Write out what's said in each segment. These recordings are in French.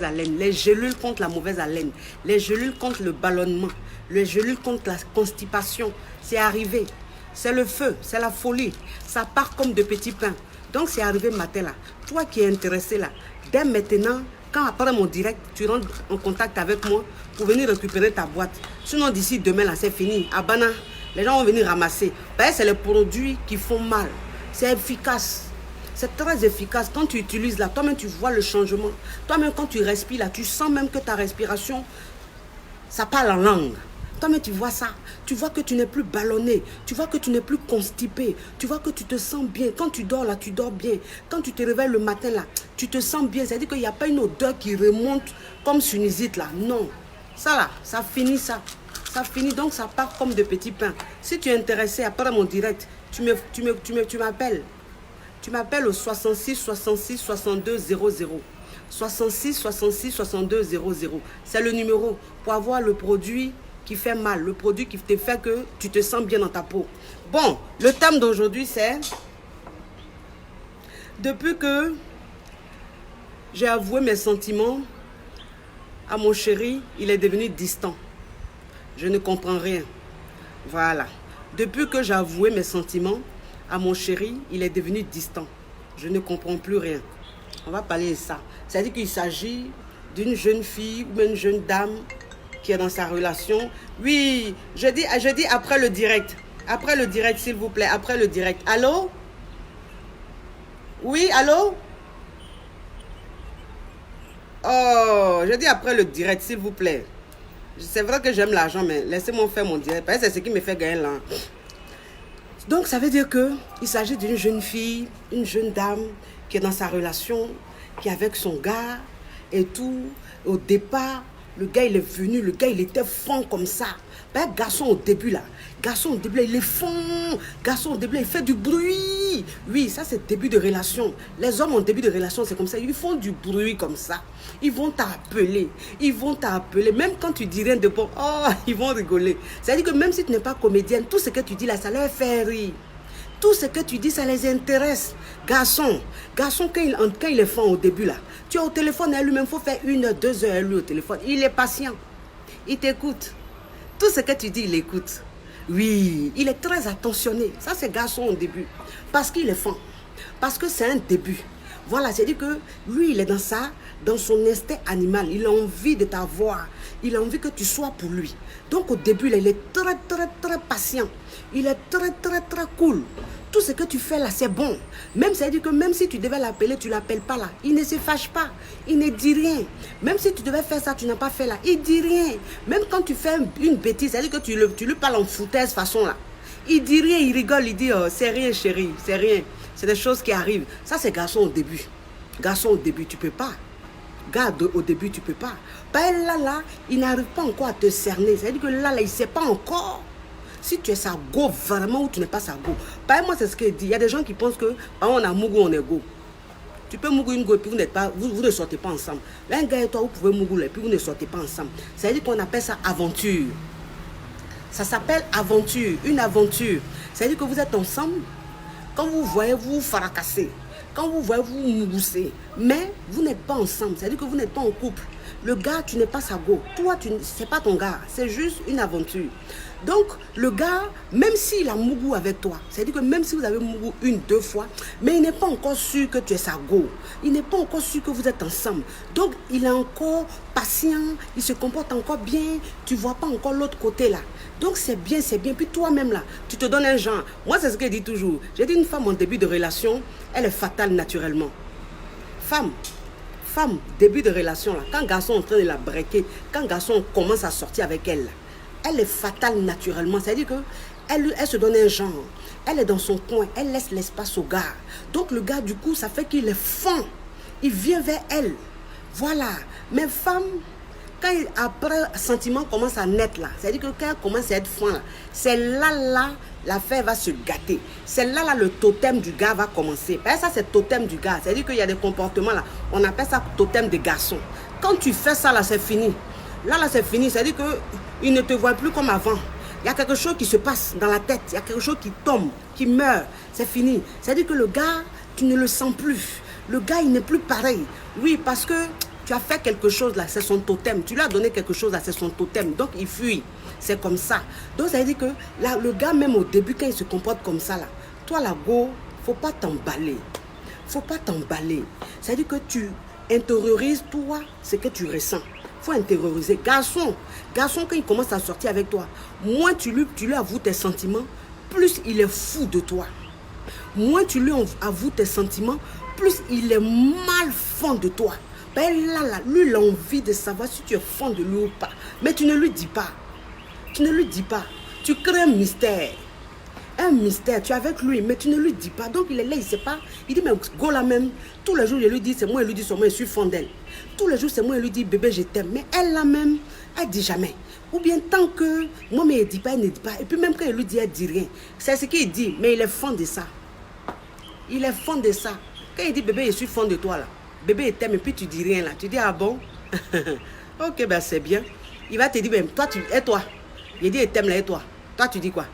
haleine, les gélules contre la mauvaise haleine, les gélules contre le ballonnement, les gélules contre la constipation. C'est arrivé. C'est le feu, c'est la folie. Ça part comme de petits pains. Donc c'est arrivé matin là. Toi qui es intéressé là, dès maintenant, quand après mon direct, tu rentres en contact avec moi pour venir récupérer ta boîte. Sinon d'ici demain là, c'est fini. À Bana, les gens vont venir ramasser. Ben, c'est les produits qui font mal. C'est efficace. C'est très efficace. Quand tu utilises là, toi-même tu vois le changement. Toi-même quand tu respires là, tu sens même que ta respiration, ça parle en langue. Toi-même tu vois ça. Tu vois que tu n'es plus ballonné. Tu vois que tu n'es plus constipé. Tu vois que tu te sens bien. Quand tu dors là, tu dors bien. Quand tu te réveilles le matin là, tu te sens bien. C'est-à-dire qu'il n'y a pas une odeur qui remonte comme sinusite là. Non. Ça là, ça finit ça. Ça finit donc ça part comme de petits pains. Si tu es intéressé après mon direct, tu m'appelles. Tu m'appelles au 66 66 62 00. 66 66 62 00. C'est le numéro pour avoir le produit qui fait mal, le produit qui te fait que tu te sens bien dans ta peau. Bon, le thème d'aujourd'hui c'est depuis que j'ai avoué mes sentiments à mon chéri, il est devenu distant. Je ne comprends rien. Voilà. Depuis que j'ai avoué mes sentiments à mon chéri, il est devenu distant. Je ne comprends plus rien. On va parler de ça. C'est-à-dire qu'il s'agit d'une jeune fille ou une jeune dame qui est dans sa relation. Oui, je dis après le direct. Après le direct, s'il vous plaît. Après le direct. Allô? Oui, allô? Oh, je dis après le direct, s'il vous plaît. C'est vrai que j'aime l'argent, mais laissez-moi faire mon direct. Parce que c'est ce qui me fait gagner là. Donc, ça veut dire qu'il s'agit d'une jeune fille, une jeune dame qui est dans sa relation, qui est avec son gars et tout. Au départ, le gars, il est venu, le gars, il était fond comme ça. Ben, garçon au début là, il est fond. Garçon au début là, il fait du bruit. Oui, ça c'est début de relation. Les hommes en début de relation, c'est comme ça. Ils font du bruit comme ça. Ils vont t'appeler. Même quand tu dis rien de bon, oh, ils vont rigoler. C'est-à-dire que même si tu n'es pas comédienne, tout ce que tu dis là, ça leur fait rire. Tout ce que tu dis, ça les intéresse. Garçon, quand il est fond au début là, tu es au téléphone à lui-même, il faut faire 1 heure, 2 heures à lui au téléphone. Il est patient. Il t'écoute. Tout ce que tu dis, il écoute. Oui, il est très attentionné. Ça, c'est garçon au début. Parce qu'il est fond. Parce que c'est un début. Voilà, c'est-à-dire que lui, il est dans son instinct animal. Il a envie de t'avoir. Il a envie que tu sois pour lui. Donc, au début, là, il est très, très, très patient. Il est très, très, très cool. Tout ce que tu fais là, c'est bon. Même, c'est-à-dire que même si tu devais l'appeler, tu ne l'appelles pas là. Il ne se fâche pas. Il ne dit rien. Même si tu devais faire ça, tu n'as pas fait là. Il ne dit rien. Même quand tu fais une bêtise, c'est-à-dire que tu lui parles en foutaise façon là. Il ne dit rien, il rigole, il dit oh, c'est rien chérie, c'est rien. C'est des choses qui arrivent. Ça, c'est garçon au début. Garçon au début, tu ne peux pas. Garde au début, tu ne peux pas. Ben là, il n'arrive pas encore à te cerner. C'est-à-dire que là, il ne sait pas encore si tu es sa go vraiment ou tu n'es pas sa go. Ben moi, c'est ce qu'il dit. Il y a des gens qui pensent que on a mougou, on est go. Tu peux mougou une go et puis vous ne sortez pas ensemble. Là, un gars et toi, vous pouvez mougou et puis vous ne sortez pas ensemble. C'est-à-dire qu'on appelle ça aventure. Ça s'appelle aventure, une aventure. C'est-à-dire que vous êtes ensemble. Quand vous voyez, vous fracassez. Quand vous voyez, vous moussez. Mais vous n'êtes pas ensemble. C'est-à-dire que vous n'êtes pas en couple. Le gars, tu n'es pas sa go. Toi, ce n'est pas ton gars. C'est juste une aventure. Donc, le gars, même s'il a mougou avec toi, c'est-à-dire que même si vous avez mougou 1, 2 fois, mais il n'est pas encore sûr que tu es sa go. Il n'est pas encore sûr que vous êtes ensemble. Donc, il est encore patient, il se comporte encore bien, tu ne vois pas encore l'autre côté là. Donc, c'est bien, c'est bien. Puis toi-même là, tu te donnes un genre. Moi, c'est ce que je dis toujours. J'ai dit une femme en début de relation, elle est fatale naturellement. Femme, début de relation là, quand garçon est en train de la breaker, quand garçon commence à sortir avec elle là, elle est fatale naturellement. C'est-à-dire qu'elle se donne un genre. Elle est dans son coin. Elle laisse l'espace au gars. Donc le gars, du coup, ça fait qu'il est fond. Il vient vers elle. Voilà. Mais femme, quand après, sentiment commence à naître là. C'est-à-dire que quand elle commence à être fond là, c'est là, l'affaire va se gâter. C'est là, le totem du gars va commencer. Parce que ça, c'est le totem du gars. C'est-à-dire qu'il y a des comportements là. On appelle ça totem des garçons. Quand tu fais ça là, c'est fini. Là, c'est fini. C'est-à-dire qu'il ne te voit plus comme avant. Il y a quelque chose qui se passe dans la tête. Il y a quelque chose qui tombe, qui meurt. C'est fini. C'est-à-dire que le gars, tu ne le sens plus. Le gars, il n'est plus pareil. Oui, parce que Tu as fait quelque chose là, c'est son totem. Tu lui as donné quelque chose là, c'est son totem. Donc il fuit. C'est comme ça. Donc ça veut dire que là, le gars, même au début, quand il se comporte comme ça là, toi là, go, faut pas t'emballer. Faut pas t'emballer. Ça veut dire que tu intériorises toi ce que tu ressens. Faut intérioriser. Garçon, quand il commence à sortir avec toi, moins tu lui avoues tes sentiments, plus il est fou de toi. Moins tu lui avoues tes sentiments, plus il est mal fond de toi. Ben là, lui, il a envie de savoir si tu es fond de lui ou pas. Mais tu ne lui dis pas. Tu ne lui dis pas. Tu crées un mystère. Un mystère. Tu es avec lui, mais tu ne lui dis pas. Donc, il est là, il ne sait pas. Il dit, mais go là même. Tous les jours, je lui dis, c'est moi, il lui dit, moi, je suis fond d'elle. Tous les jours, c'est moi, il lui dit, bébé, je t'aime. Mais elle là même, elle ne dit jamais. Ou bien tant que moi, mais elle ne dit pas, elle ne dit pas. Et puis même quand il lui dit, elle ne dit rien. C'est ce qu'il dit, mais il est fond de ça. Il est fond de ça. Quand il dit, bébé, je suis fond de toi là. Bébé, il t'aime et puis tu dis rien là. Tu dis, ah bon? Ok, ben c'est bien. Il va te dire, ben toi, et toi? Il dit, il t'aime là, et toi? Toi, tu dis quoi?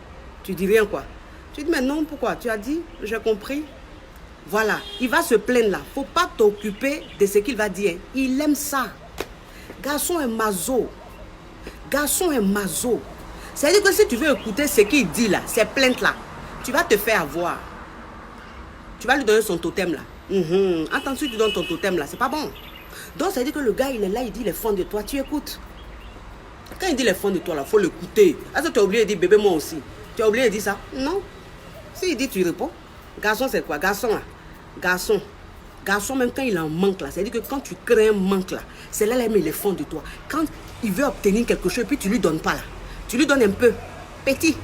Tu dis rien quoi? Tu dis, mais non, pourquoi? Tu as dit, j'ai compris. Voilà, il va se plaindre là. Faut pas t'occuper de ce qu'il va dire. Il aime ça. Garçon est maso. Garçon est maso. C'est-à-dire que si tu veux écouter ce qu'il dit là, ces plaintes là, tu vas te faire avoir. Tu vas lui donner son totem là. Attention, tu donnes ton totem là, c'est pas bon. Donc ça veut dire que le gars il est là, il dit les fonds de toi, tu écoutes. Quand il dit les fonds de toi là, il faut l'écouter. Est-ce que tu as oublié de dire bébé moi aussi? Tu as oublié de dire ça? Non. S'il dit tu réponds. Garçon c'est quoi? Garçon là. Garçon. Garçon même quand il en manque là, c'est-à-dire que quand tu crées un manque là, c'est là il met les fonds de toi. Quand il veut obtenir quelque chose et puis tu lui donnes pas là. Tu lui donnes un peu. Petit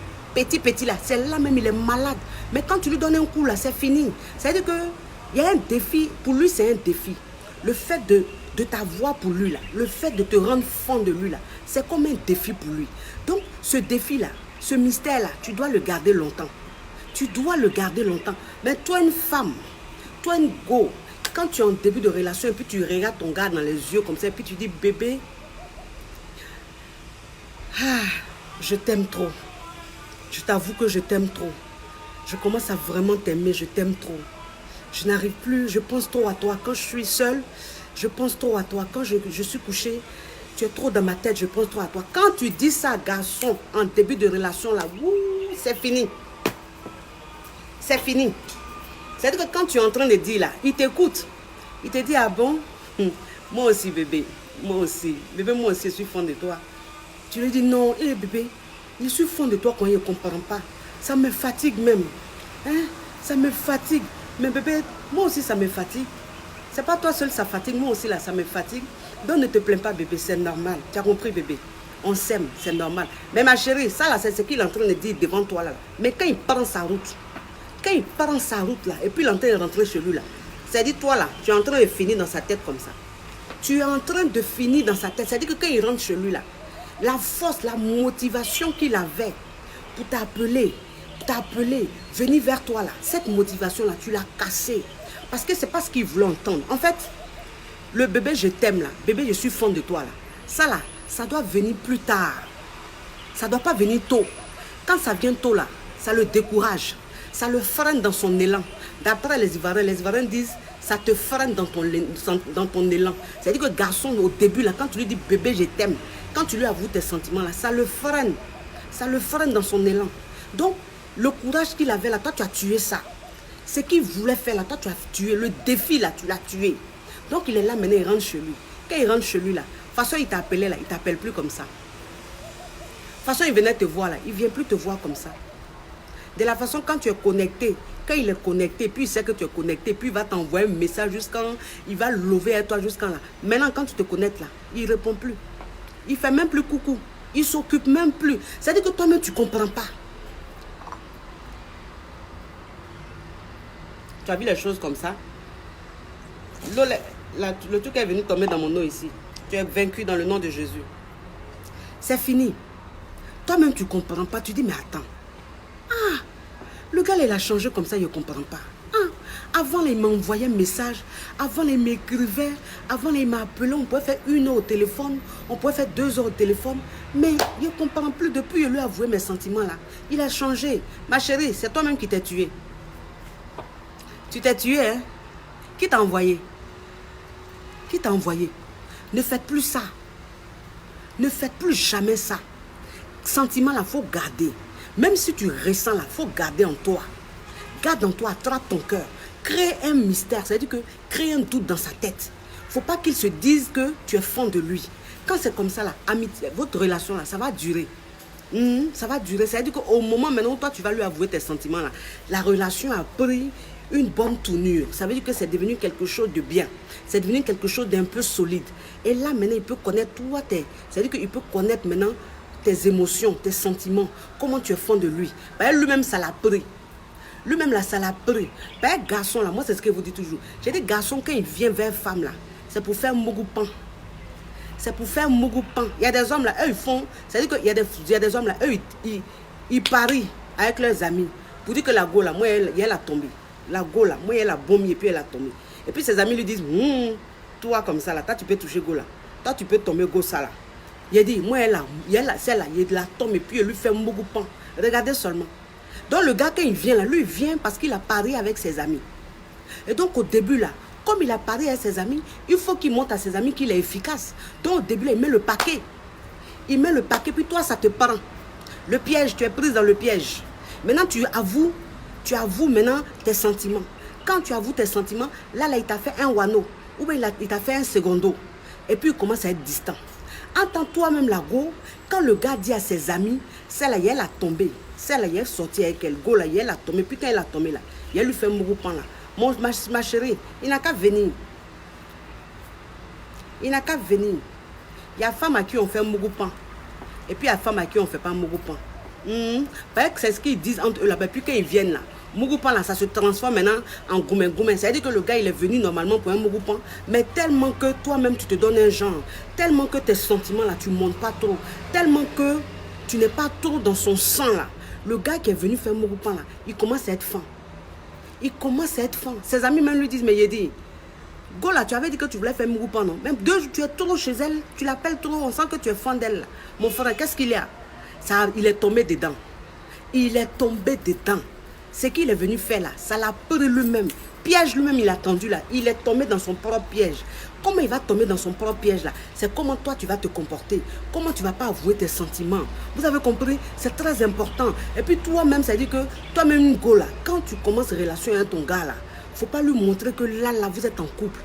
là, c'est là même il est malade. Mais quand tu lui donnes un coup là, c'est fini. C'est-à-dire que il y a un défi, pour lui c'est un défi. Le fait de t'avoir pour lui là, le fait de te rendre fond de lui là, c'est comme un défi pour lui. Donc ce défi là, ce mystère là, tu dois le garder longtemps. Tu dois le garder longtemps. Mais toi une femme, toi une go, quand tu es en début de relation et puis tu regardes ton gars dans les yeux comme ça et puis tu dis bébé, je t'aime trop. Je t'avoue que je t'aime trop. Je commence à vraiment t'aimer, je t'aime trop. Je n'arrive plus, je pense trop à toi. Quand je suis seule, je pense trop à toi. Quand je suis couchée, tu es trop dans ma tête, je pense trop à toi. Quand tu dis ça, garçon, en début de relation, là, c'est fini. C'est fini. C'est-à-dire que quand tu es en train de dire là, il t'écoute. Il te dit, ah bon? Moi aussi, bébé. Moi aussi. Bébé, moi aussi, je suis fond de toi. Tu lui dis, non, bébé, je suis fond de toi quand il ne comprend pas. Ça me fatigue même. Hein? Ça me fatigue. Mais bébé, moi aussi ça me fatigue. C'est pas toi seul ça fatigue, moi aussi là ça me fatigue. Donc ne te plains pas bébé, c'est normal. Tu as compris bébé? On s'aime, c'est normal. Mais ma chérie, ça là c'est ce qu'il est en train de dire devant toi là. Mais quand il prend sa route, là, et puis il est en train de rentrer chez lui là, c'est-à-dire toi là, tu es en train de finir dans sa tête comme ça. Tu es en train de finir dans sa tête. C'est-à-dire que quand il rentre chez lui là, la force, la motivation qu'il avait pour t'appeler, venir vers toi là, cette motivation là, tu l'as cassée. Parce que c'est pas ce qu'il voulait entendre. En fait, le bébé je t'aime là, bébé je suis fond de toi là, ça là, ça doit venir plus tard. Ça doit pas venir tôt. Quand ça vient tôt là, ça le décourage. Ça le freine dans son élan. D'après les Ivoiriens disent, ça te freine dans ton élan. C'est-à-dire que garçon, au début là, quand tu lui dis bébé je t'aime, quand tu lui avoues tes sentiments là, ça le freine. Ça le freine dans son élan. Donc, le courage qu'il avait là, toi tu as tué ça. Ce qu'il voulait faire là, toi tu as tué. Le défi là, tu l'as tué. Donc il est là maintenant, il rentre chez lui. Quand il rentre chez lui là, de toute façon il t'appelait là, il t'appelle plus comme ça. De toute façon il venait te voir là, il ne vient plus te voir comme ça. De la façon quand tu es connecté, quand il est connecté, puis il sait que tu es connecté, puis il va t'envoyer un message jusqu'à, il va lever à toi jusqu'à là. Maintenant quand tu te connectes là, il ne répond plus. Il ne fait même plus coucou. Il ne s'occupe même plus. C'est-à-dire que toi-même tu ne comprends pas. Tu as vu les choses comme ça? Le truc est venu tomber dans mon eau ici. Tu es vaincu dans le nom de Jésus. C'est fini. Toi-même, tu ne comprends pas. Tu dis, mais attends. Le gars, il a changé comme ça, il ne comprend pas. Avant, il m'envoyait un message. Avant, il m'écrivait. Avant, il m'appelait. On pouvait faire 1 heure au téléphone. On pouvait faire 2 heures au téléphone. Mais il ne comprend plus. Depuis, il lui a avoué mes sentiments là. Il a changé. Ma chérie, c'est toi-même qui t'es tué. Tu t'es tué, hein? Qui t'a envoyé? Qui t'a envoyé? Ne faites plus ça. Ne faites plus jamais ça. Sentiment là, il faut garder. Même si tu ressens là, il faut garder en toi. Garde en toi, attrape ton cœur. Crée un mystère, c'est-à-dire que crée un doute dans sa tête. Il ne faut pas qu'il se dise que tu es fond de lui. Quand c'est comme ça, là, amitié, votre relation, là, ça va durer. Ça va durer. C'est-à-dire qu'au moment maintenant où toi, tu vas lui avouer tes sentiments, là, la relation a pris une bonne tournure. Ça veut dire que c'est devenu quelque chose de bien. C'est devenu quelque chose d'un peu solide. Et là, maintenant, il peut connaître toi. C'est-à-dire qu'il peut connaître maintenant tes émotions, tes sentiments, comment tu es fond de lui. Lui-même, ça l'a pris. Lui-même, là, ça l'a pris. Garçon, là, moi, c'est ce que je vous dis toujours. J'ai dit, garçon, quand il vient vers femme, là, c'est pour faire mougoupan. C'est pour faire mougoupan. Il y a des hommes, là, eux, ils font... C'est-à-dire qu'il y a des hommes, là, eux, ils parient avec leurs amis pour dire que la go, là, moi, elle a tombé. La go, là, moi, elle a bombé et puis elle a tombé. Et puis ses amis lui disent, toi, comme ça, là, toi, tu peux toucher go, là. Toi, tu peux tomber go, ça, là. Il a dit, moi, celle-là, il la tombe et puis il lui fait mougoupan. Regardez seulement. Donc, le gars, quand il vient, là, lui, il vient parce qu'il a parié avec ses amis. Et donc, au début, là, comme il a parié avec ses amis, il faut qu'il montre à ses amis qu'il est efficace. Donc, au début, là, il met le paquet. Il met le paquet, puis toi, ça te prend. Le piège, tu es prise dans le piège. Maintenant, tu avoues maintenant tes sentiments. Quand tu avoues tes sentiments, là, il t'a fait un wano. Ou bien il t'a fait un secondo. Et puis, il commence à être distant. Entends toi-même la go, quand le gars dit à ses amis, celle-là, elle a tombé. Celle-là, elle est sortie avec elle. Go, là, elle a tombé. Puis quand elle a tombé, là, elle lui fait un mougoupan, là. Ma chérie, il n'a qu'à venir. Il n'a qu'à venir. Il y a femme à qui on fait un mougoupan. Et puis il y a femme à qui on ne fait pas un mougoupan. C'est ce qu'ils disent entre eux là-bas. Puis quand ils viennent là, mougoupan là, ça se transforme maintenant en goumé. C'est-à-dire que le gars, il est venu normalement pour un mougoupan. Mais tellement que toi-même, tu te donnes un genre. Tellement que tes sentiments là, tu ne montes pas trop. Tellement que tu n'es pas trop dans son sang là. Le gars qui est venu faire un mougoupan là, il commence à être fin. Il commence à être fin. Ses amis même lui disent, mais Yedi, go là, tu avais dit que tu voulais faire mougoupan, non? Même 2 jours, tu es trop chez elle, tu l'appelles trop, on sent que tu es fan d'elle. Mon frère, qu'est-ce qu'il y a? Il est tombé dedans. Il est tombé dedans. Ce qu'il est venu faire là, ça l'a pris lui-même. Piège lui-même, il a tendu là. Il est tombé dans son propre piège. Comment il va tomber dans son propre piège là? C'est comment toi tu vas te comporter. Comment tu ne vas pas avouer tes sentiments. Vous avez compris? C'est très important. Et puis toi-même, ça dit que toi-même, une go là, quand tu commences une relation avec ton gars là, il ne faut pas lui montrer que là, vous êtes en couple.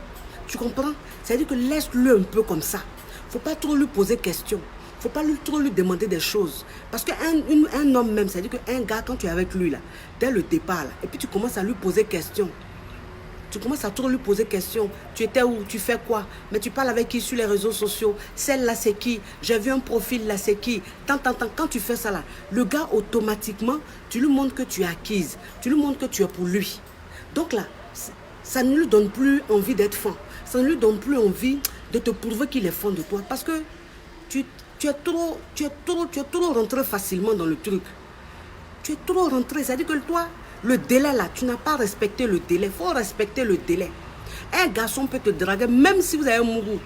Tu comprends? C'est-à-dire que laisse-le un peu comme ça. Il ne faut pas trop lui poser question. Il ne faut pas trop lui demander des choses. Parce qu'un homme même, c'est-à-dire qu'un gars, quand tu es avec lui là, dès le départ là, et puis tu commences à lui poser question. Tu commences à trop lui poser question. Tu étais où? Tu fais quoi? Mais tu parles avec qui sur les réseaux sociaux? Celle-là, c'est qui? J'ai vu un profil là, c'est qui? Quand tu fais ça là, le gars, automatiquement, tu lui montres que tu es acquise. Tu lui montres que tu es pour lui. Donc là, ça ne lui donne plus envie d'être fan. Ça ne lui donne plus envie de te prouver qu'il est fan de toi. Parce que tu es trop rentré facilement dans le truc. Tu es trop rentré. C'est-à-dire que toi, le délai là, tu n'as pas respecté le délai. Il faut respecter le délai. Un garçon peut te draguer même si vous avez un mougou.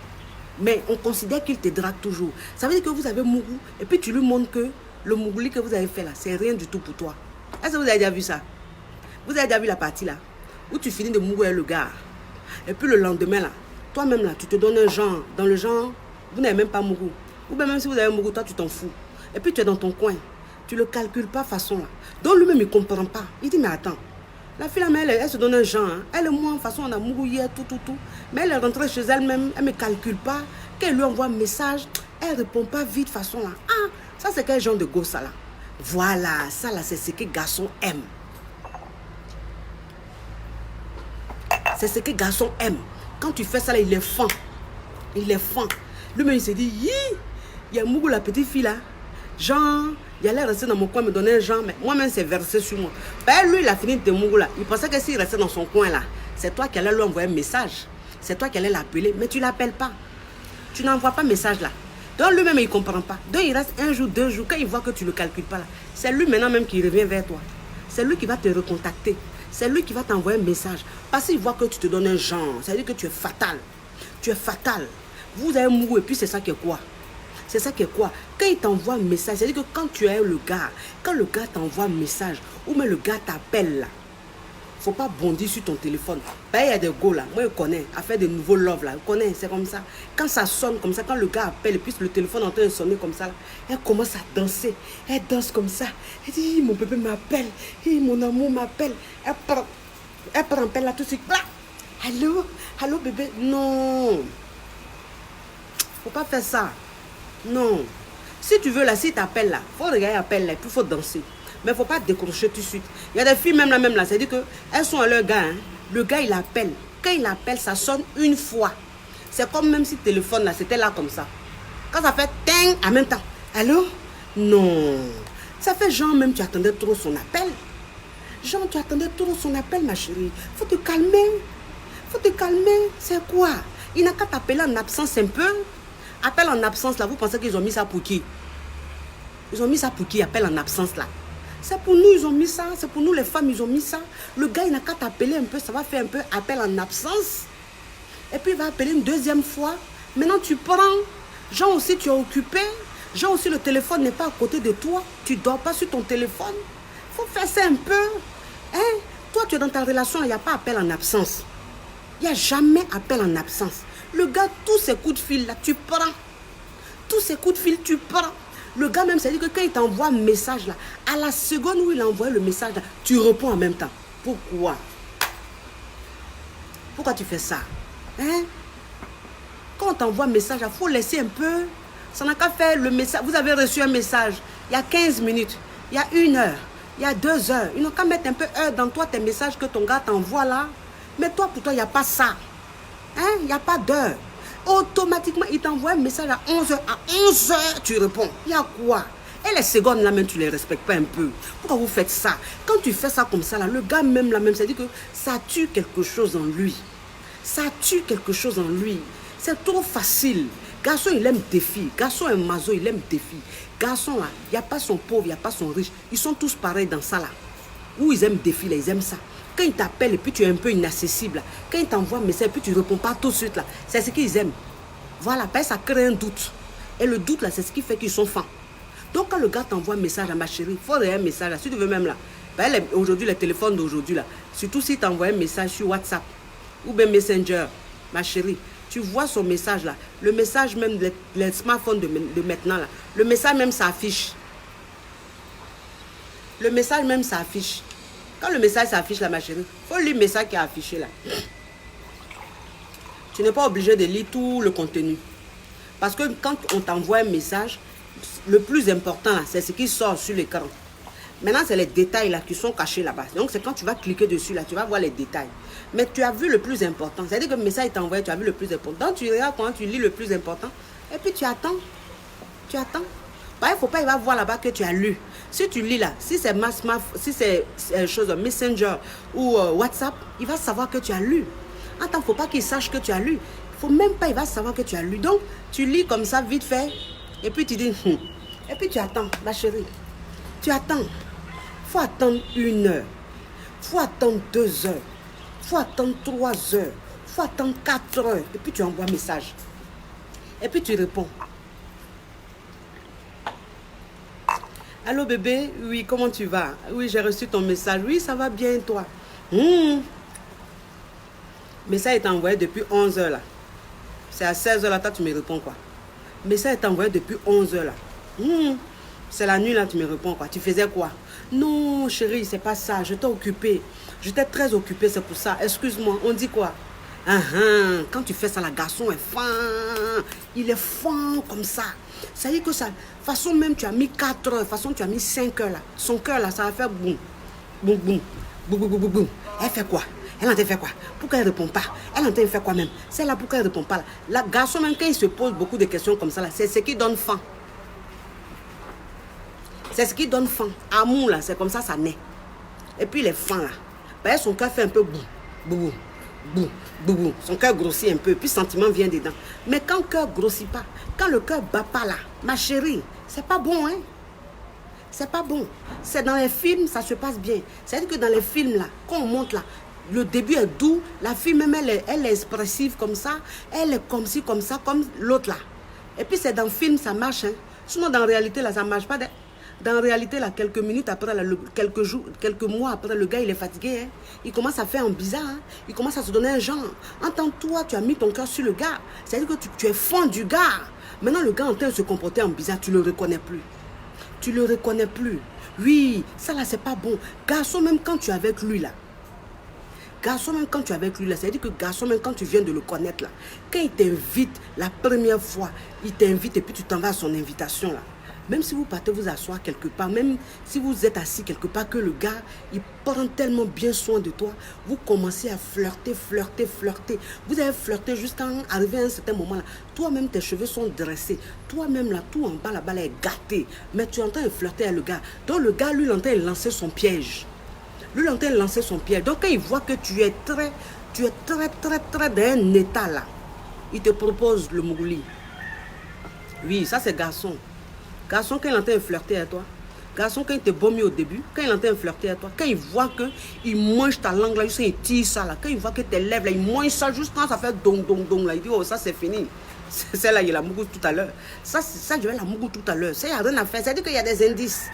Mais on considère qu'il te drague toujours. Ça veut dire que vous avez un mougou et puis tu lui montres que le mougouli que vous avez fait là, c'est rien du tout pour toi. Est-ce que vous avez déjà vu ça? Vous avez déjà vu la partie là où tu finis de mougou avec le gars. Et puis le lendemain là, toi-même là, tu te donnes un genre. Dans le genre, vous n'avez même pas mougou. Ou bien même si vous avez un mougou, toi tu t'en fous. Et puis tu es dans ton coin. Tu ne le calcules pas façon là. Donc lui-même, il ne comprend pas. Il dit, mais attends. La fille, là, elle se donne un genre. Hein. Elle et moi, en façon, on a mougouillé, tout. Mais elle est rentrée chez elle-même. Elle ne me calcule pas. Quand elle lui envoie un message, elle ne répond pas vite façon là. Ah, ça c'est quel genre de gosse ça là? Voilà, ça là, c'est ce que garçon aime. C'est ce que garçon aime. Quand tu fais ça là, il est fan. Il est fan. Lui-même, il s'est dit, il y a mougou la petite fille là. Genre... Il allait rester dans mon coin, me donner un genre, mais moi-même, c'est versé sur moi. Ben, lui, il a fini de te mougou là. Il pensait que s'il restait dans son coin là, c'est toi qui allais lui envoyer un message. C'est toi qui allais l'appeler, mais tu ne l'appelles pas. Tu n'envoies pas message là. Donc, lui-même, il ne comprend pas. Donc, il reste 1 jour, 2 jours. Quand il voit que tu ne le calcules pas là, c'est lui maintenant même qui revient vers toi. C'est lui qui va te recontacter. C'est lui qui va t'envoyer un message. Parce qu'il voit que tu te donnes un genre. C'est-à-dire que tu es fatal. Tu es fatal. Vous avez mougou et puis c'est ça qui est quoi? C'est ça qui est quoi? Quand il t'envoie un message, c'est-à-dire que quand tu es le gars, quand le gars t'envoie un message, ou même le gars t'appelle là, faut pas bondir sur ton téléphone. Ben, il y a des go là, moi je connais, à faire des nouveaux love là, je connais, c'est comme ça. Quand ça sonne comme ça, quand le gars appelle et puis le téléphone est en train de sonner comme ça, là, elle commence à danser. Elle danse comme ça. Elle dit, mon bébé m'appelle, mon amour m'appelle. Elle prend appel là tout de suite. Allô, allô bébé. Non. Faut pas faire ça. Non. Si tu veux là, si t'appelles là, faut regarder l'appel là, puis faut danser. Mais faut pas décrocher tout de suite. Il y a des filles même là, c'est-à-dire qu'elles sont à leur gars. Hein. Le gars il appelle. Quand il appelle, ça sonne une fois. C'est comme même si le téléphone là, c'était là comme ça. Quand ça fait ting en même temps. Allô? Non. Ça fait genre même tu attendais trop son appel. Genre tu attendais trop son appel ma chérie. Faut te calmer. Faut te calmer. C'est quoi? Il n'a qu'à t'appeler en absence un peu. Appel en absence là, vous pensez qu'ils ont mis ça pour qui? Ils ont mis ça pour qui? Appel en absence là. C'est pour nous, ils ont mis ça. C'est pour nous, les femmes, ils ont mis ça. Le gars, il n'a qu'à t'appeler un peu. Ça va faire un peu appel en absence. Et puis, il va appeler une deuxième fois. Maintenant, tu prends. Genre aussi, tu es occupé. Genre aussi, le téléphone n'est pas à côté de toi. Tu ne dors pas sur ton téléphone. Il faut faire ça un peu. Hein? Toi, tu es dans ta relation, il n'y a pas appel en absence. Il n'y a jamais appel en absence. Le gars, tous ces coups de fil, là, tu prends. Tous ces coups de fil, tu prends. Le gars même, c'est-à-dire que quand il t'envoie un message là, à la seconde où il envoie le message là, tu réponds en même temps. Pourquoi? Pourquoi tu fais ça? Hein? Quand on t'envoie un message, il faut laisser un peu. Ça n'a qu'à faire le message. Vous avez reçu un message il y a 15 minutes, il y a 1 heure, il y a 2 heures. Ils n'ont qu'à mettre un peu heure dans toi tes messages que ton gars t'envoie là. Mais toi, pour toi, il n'y a pas ça. Hein? Il n'y a pas d'heure. Automatiquement, il t'envoie un message à 11h. À 11h, tu réponds. Il y a quoi? Et les secondes là même, tu ne les respectes pas un peu. Pourquoi vous faites ça? Quand tu fais ça comme ça, là, le gars même là même, ça dit que ça tue quelque chose en lui. Ça tue quelque chose en lui. C'est trop facile. Garçon, il aime des filles. Garçon, un mazo, il aime des filles. Garçon, là, il n'y a pas son pauvre, il n'y a pas son riche. Ils sont tous pareils dans ça, là. Où ils aiment des filles, là, ils aiment ça. Quand ils t'appellent et puis tu es un peu inaccessible, là. Quand ils t'envoient un message et puis tu ne réponds pas tout de suite, là. C'est ce qu'ils aiment. Voilà, parce que ça crée un doute. Et le doute, là, c'est ce qui fait qu'ils sont fins. Donc, quand le gars t'envoie un message à ma chérie, il faut un message, là, si tu veux même, là. Aujourd'hui, les téléphones d'aujourd'hui, là, surtout si tu envoies un message sur WhatsApp ou bien Messenger, ma chérie, tu vois son message là, le message même, les smartphones de maintenant là, le message même s'affiche. Le message même s'affiche. Quand le message s'affiche là, ma chérie, il faut lire le message qui est affiché là. Tu n'es pas obligé de lire tout le contenu. Parce que quand on t'envoie un message, le plus important là, c'est ce qui sort sur l'écran. Maintenant, c'est les détails là qui sont cachés là-bas. Donc, c'est quand tu vas cliquer dessus là, tu vas voir les détails. Mais tu as vu le plus important. C'est-à-dire que le message est envoyé, tu as vu le plus important. Donc, tu regardes quand tu lis le plus important. Et puis, tu attends. Tu attends. Bah, il ne faut pas, il va voir là-bas que tu as lu. Si tu lis là, si c'est chose Messenger ou WhatsApp, il va savoir que tu as lu. Attends, il ne faut pas qu'il sache que tu as lu. Il ne faut même pas, il va savoir que tu as lu. Donc, tu lis comme ça, vite fait. Et puis, tu dis, Et puis, tu attends, ma chérie. Tu attends. Il faut attendre 1 heure. Il faut attendre 2 heures. Il faut attendre 3 heures. Il faut attendre 4 heures. Et puis, tu envoies un message. Et puis, tu réponds. Allô, bébé? Oui, comment tu vas? Oui, j'ai reçu ton message. Oui, ça va bien, toi? Mais ça est envoyé depuis 11 heures, là. C'est à 16 heures, là, toi, tu me réponds, quoi. Mais ça est envoyé depuis 11 heures, là. C'est la nuit, là, tu me réponds, quoi. Tu faisais quoi? Non, chérie, c'est pas ça. J'étais occupée. J'étais très occupée, c'est pour ça. Excuse-moi, on dit quoi? Quand tu fais ça, la garçon est fin. Il est fin comme ça. Ça dit que ça... façon même, tu as mis 4 heures. Façon, tu as mis 5 heures, là. Son cœur, là, ça va faire boum. Boum, boum. Boum, boum, boum, boum. Elle fait quoi? Elle en train de faire quoi? Pourquoi elle ne répond pas? Elle en train de faire quoi même? C'est là pourquoi elle ne répond pas. Là. La garçon, même quand il se pose beaucoup de questions comme ça, là, c'est ce qui donne faim. C'est ce qui donne faim. Amour, là, c'est comme ça, ça naît. Et puis, les fins, là. Ben, son cœur fait un peu boum, boum, boum, boum, boum. Son cœur grossit un peu, puis sentiment vient dedans. Mais quand le cœur grossit pas, quand le cœur bat pas là, ma chérie, c'est pas bon, hein? C'est pas bon. C'est dans les films, ça se passe bien. C'est-à-dire que dans les films, là, quand on monte là, le début est doux, la fille même, elle est expressive comme ça, elle est comme ci, comme ça, comme l'autre là. Et puis c'est dans le film, ça marche, hein. Sinon, dans la réalité, là, ça ne marche pas. Dans la réalité, là, quelques minutes après, là, quelques jours, quelques mois après, le gars, il est fatigué. Hein. Il commence à faire un bizarre. Hein. Il commence à se donner un genre. En tant que toi, tu as mis ton cœur sur le gars. C'est-à-dire que tu es fan du gars. Maintenant, le gars est en train de se comporter en bizarre. Tu ne le reconnais plus. Tu ne le reconnais plus. Oui, ça là, c'est pas bon. Garçon, même quand tu es avec lui, là. Garçon, même quand tu es avec lui, là, c'est-à-dire que garçon, même quand tu viens de le connaître, là, quand il t'invite la première fois, il t'invite et puis tu t'en vas à son invitation, là. Même si vous partez vous asseoir quelque part, même si vous êtes assis quelque part, que le gars, il prend tellement bien soin de toi, vous commencez à flirter, flirter, flirter. Vous avez flirté jusqu'à arriver à un certain moment là. Toi-même, tes cheveux sont dressés. Toi-même, là, tout en bas, là-bas, là, est gâté. Mais tu es en train de flirter avec le gars. Donc, le gars, lui, il est en train de lancer son piège. Lui, il est en train de lancer son piège. Donc, quand il voit que tu es très dans un état là, il te propose le mougli. Oui, ça, c'est garçon. Garçon, quand il entend flirter à toi, garçon, quand il te bombe au début, quand il entend flirter à toi, quand il voit qu'il mange ta langue là, il tire ça là, quand il voit que tes lèvres là, il mange ça juste quand ça fait dong dong dong là, il dit oh ça c'est fini. C'est là, il y a la mougou tout à l'heure. Ça, je vais la mougou tout à l'heure. Ça, il n'y a rien à faire. C'est-à-dire qu'il y a des indices.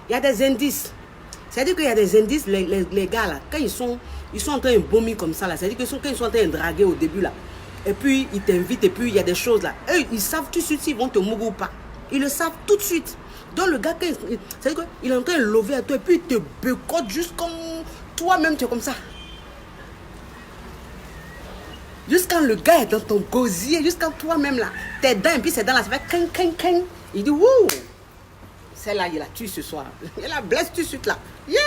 Il y a des indices. C'est-à-dire qu'il y a des indices, les gars là, quand ils sont en train de vomir comme ça là, c'est-à-dire que quand ils sont en train de draguer au début là, et puis ils t'invitent, et puis il y a des choses là, eux, ils savent tout de suite s'ils vont te mourir ou pas. Ils le savent tout de suite. Donc le gars, c'est-à-dire qu'il est en train de lever à toi, et puis il te bécote juste comme toi-même, tu es comme ça. Jusqu'à le gars est dans ton gosier, jusqu'à toi-même là, tes dents, et puis ses dents là, ça fait king, king, king. Il dit, wouh! Celle-là, il la tue ce soir. Il la blesse tout de suite là. Yeah!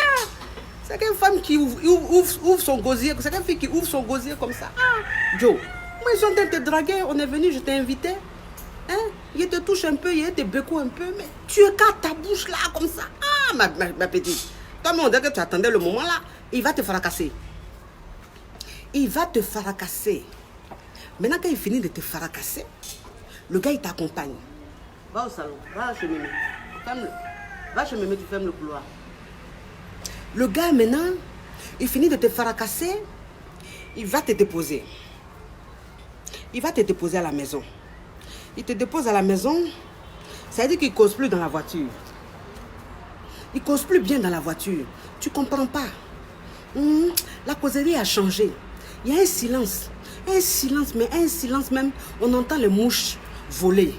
C'est qu'une femme qui ouvre son gosier. C'est qu'une fille qui ouvre son gosier comme ça. Ah, Joe, moi, ils sont en train de te draguer. On est venu, je t'ai invité. Hein? Il te touche un peu, il te béco un peu. Mais tu écartes ta bouche là comme ça. Ah, ma petite. Toi, on dirait que tu attendais le moment là. Il va te fracasser. Il va te fracasser. Maintenant, quand il finit de te fracasser, le gars, il t'accompagne. Va au salon, va chez Mémé. Va chez Mémé, tu fermes le couloir. Le gars, maintenant, il finit de te fracasser, il va te déposer. Il va te déposer à la maison. Il te dépose à la maison, ça veut dire qu'il ne cause plus dans la voiture. Il ne cause plus bien dans la voiture. Tu ne comprends pas. La causerie a changé. Il y a un silence. Un silence, mais un silence même. On entend les mouches voler.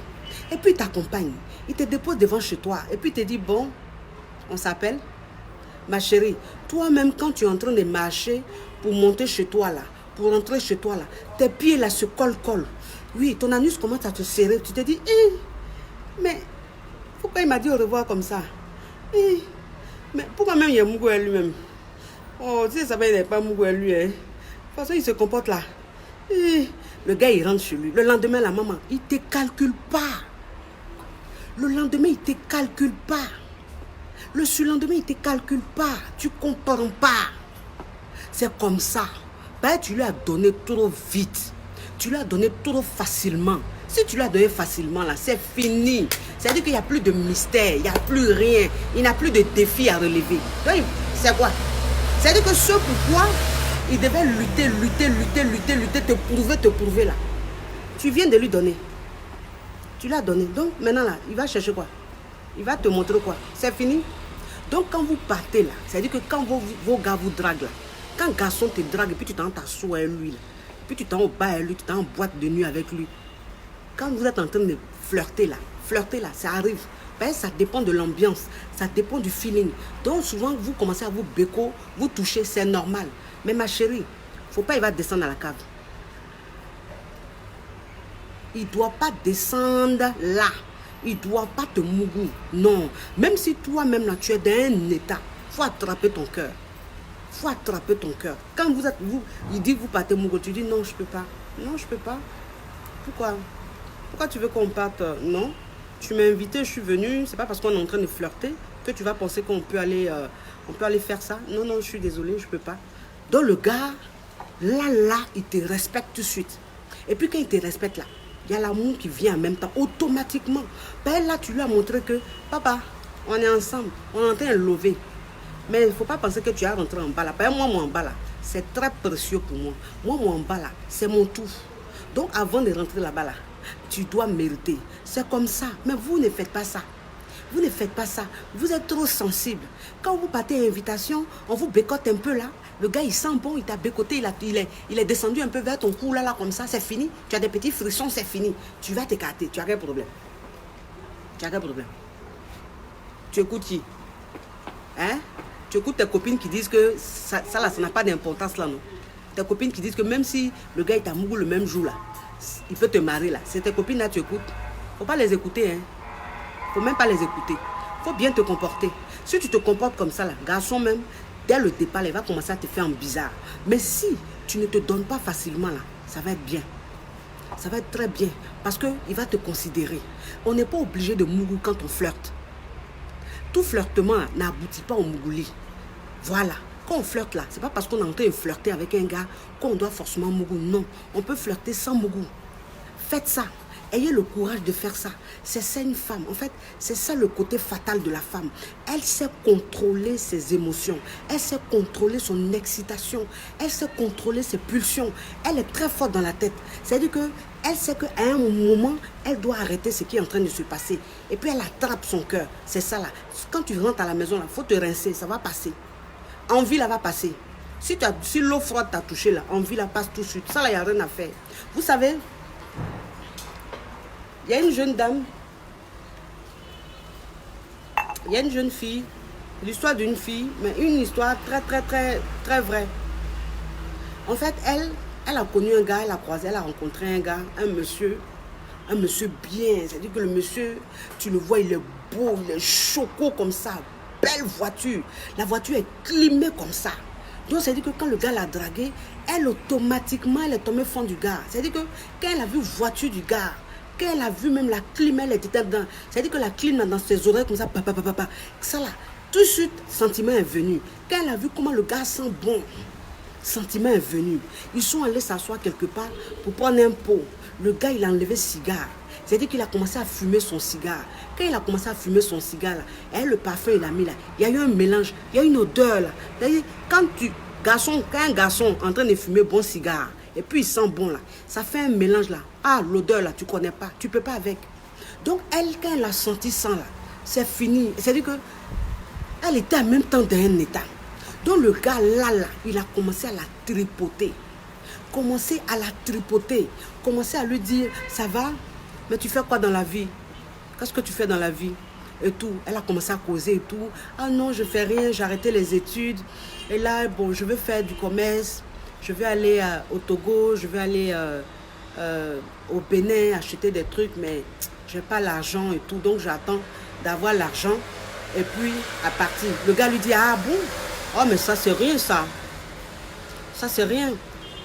Et puis il t'accompagne. Il te dépose devant chez toi. Et puis il te dit, bon, on s'appelle. Ma chérie, toi-même, quand tu es en train de marcher pour monter chez toi, là, pour rentrer chez toi, là, tes pieds, là, se collent. Oui, ton anus commence à te serrer. Tu te dis, mais pourquoi il m'a dit au revoir comme ça? Mais pourquoi même il y a Mougou lui-même? Oh, tu sais, ça va, il n'est pas Mougou lui. Hein. De toute façon, il se comporte là. Le gars, il rentre chez lui. Le lendemain, la maman, il ne te calcule pas. Le lendemain, il ne te calcule pas. Le surlendemain, il ne te calcule pas. Tu ne comprends pas. C'est comme ça. Ben, tu lui as donné trop vite. Tu lui as donné trop facilement. Si tu lui as donné facilement, là, c'est fini. C'est-à-dire qu'il n'y a plus de mystère. Il n'y a plus rien. Il n'y a plus de défi à relever. Donc, c'est quoi? C'est-à-dire que ce pourquoi il devait lutter, te prouver là. Tu viens de lui donner. Tu l'as donné. Donc, maintenant là, il va chercher quoi? Il va te montrer quoi? C'est fini. Donc, quand vous partez là, c'est-à-dire que quand vos gars vous draguent là, quand un garçon te drague et puis tu t'en t'assois avec lui, là, puis tu t'en au bas avec lui, tu t'en en boîte de nuit avec lui. Quand vous êtes en train de flirter là, ça arrive. Ben, ça dépend de l'ambiance, ça dépend du feeling. Donc, souvent, vous commencez à vous béco, vous toucher, c'est normal. Mais ma chérie, faut pas, il va descendre à la cave. Il ne doit pas descendre là. Il ne doit pas te mougou. Non. Même si toi-même, là, tu es dans un état, il faut attraper ton cœur. Il faut attraper ton cœur. Quand il dit vous partez mougou, tu dis non, je ne peux pas. Non, je ne peux pas. Pourquoi? Pourquoi tu veux qu'on parte? Non. Tu m'as invité, je suis venue. Ce n'est pas parce qu'on est en train de flirter que tu vas penser qu'on peut aller faire ça. Non, non, je suis désolée, je ne peux pas. Donc le gars, là, il te respecte tout de suite. Et puis quand il te respecte là, il y a l'amour qui vient en même temps, automatiquement. Ben là, tu lui as montré que, papa, on est ensemble, on est en train de lever. Mais il ne faut pas penser que tu as rentré en bas là. Ben moi, en bas là, c'est très précieux pour moi. Moi, en bas là, c'est mon tout. Donc avant de rentrer là-bas là, tu dois mériter. C'est comme ça. Mais vous ne faites pas ça. Vous ne faites pas ça. Vous êtes trop sensible. Quand vous partez à invitation, on vous bécote un peu là. Le gars, il sent bon, il t'a bécoté, il est descendu un peu vers ton cou là, comme ça, c'est fini. Tu as des petits frissons, c'est fini. Tu vas t'écarter. Tu as quel problème? Tu as quel problème? Tu écoutes qui? Hein? Tu écoutes tes copines qui disent que ça n'a pas d'importance là, non? Tes copines qui disent que même si le gars, il t'a mouru le même jour là, il peut te marier là. C'est tes copines là, tu écoutes. Faut pas les écouter, hein. Faut même pas les écouter. Faut bien te comporter. Si tu te comportes comme ça là, garçon même, dès le départ, il va commencer à te faire en bizarre. Mais si tu ne te donnes pas facilement là, ça va être bien. Ça va être très bien. Parce qu'il va te considérer. On n'est pas obligé de mougou quand on flirte. Tout flirtement n'aboutit pas au mougouli. Voilà. Quand on flirte là, c'est pas parce qu'on est en train de flirter avec un gars qu'on doit forcément mougou. Non. On peut flirter sans mougou. Faites ça. Ayez le courage de faire ça. C'est ça une femme. En fait, c'est ça le côté fatal de la femme. Elle sait contrôler ses émotions. Elle sait contrôler son excitation. Elle sait contrôler ses pulsions. Elle est très forte dans la tête. C'est-à-dire qu'elle sait qu'à un moment, elle doit arrêter ce qui est en train de se passer. Et puis elle attrape son cœur. C'est ça là. Quand tu rentres à la maison, il faut te rincer. Ça va passer. Envie là va passer. Si l'eau froide t'a touché là, envie là passe tout de suite. Ça là, il n'y a rien à faire. Vous savez, il y a une jeune dame, il y a une jeune fille, l'histoire d'une fille, mais une histoire très vraie. En fait, elle a connu un gars, elle a croisé, elle a rencontré un gars, un monsieur bien. C'est-à-dire que le monsieur, tu le vois, il est beau, il est choco comme ça, belle voiture. La voiture est climée comme ça. Donc, c'est-à-dire que quand le gars l'a dragué, elle automatiquement, elle est tombée fond du gars. C'est-à-dire que quand elle a vu la voiture du gars, quand elle a vu même la clim, elle était dedans. C'est-à-dire que la clim là, dans ses oreilles comme ça, papa. Ça là, tout de suite, sentiment est venu. Quand elle a vu comment le gars sent bon, sentiment est venu. Ils sont allés s'asseoir quelque part pour prendre un pot. Le gars, il a enlevé le cigare. C'est-à-dire qu'il a commencé à fumer son cigare. Quand il a commencé à fumer son cigare, là, et le parfum, il a mis là. Il y a eu un mélange, il y a une odeur là. C'est-à-dire, quand un garçon en train de fumer bon cigare, et puis il sent bon là, ça fait un mélange là. Ah, l'odeur là, tu connais pas, tu peux pas avec. Donc elle, quand elle a senti ça là, c'est fini. C'est-à-dire que elle était en même temps dans un état. Donc le gars là, il a commencé à la tripoter. Commencé à lui dire, ça va, mais tu fais quoi dans la vie? Qu'est-ce que tu fais dans la vie? Et tout. Elle a commencé à causer et tout. Ah non, je fais rien, j'ai arrêté les études. Et là, bon, je veux faire du commerce. Je vais aller au Togo, je vais aller au Bénin acheter des trucs, mais je n'ai pas l'argent et tout. Donc j'attends d'avoir l'argent et puis à partir. Le gars lui dit, ah bon? Oh mais ça c'est rien ça. Ça c'est rien.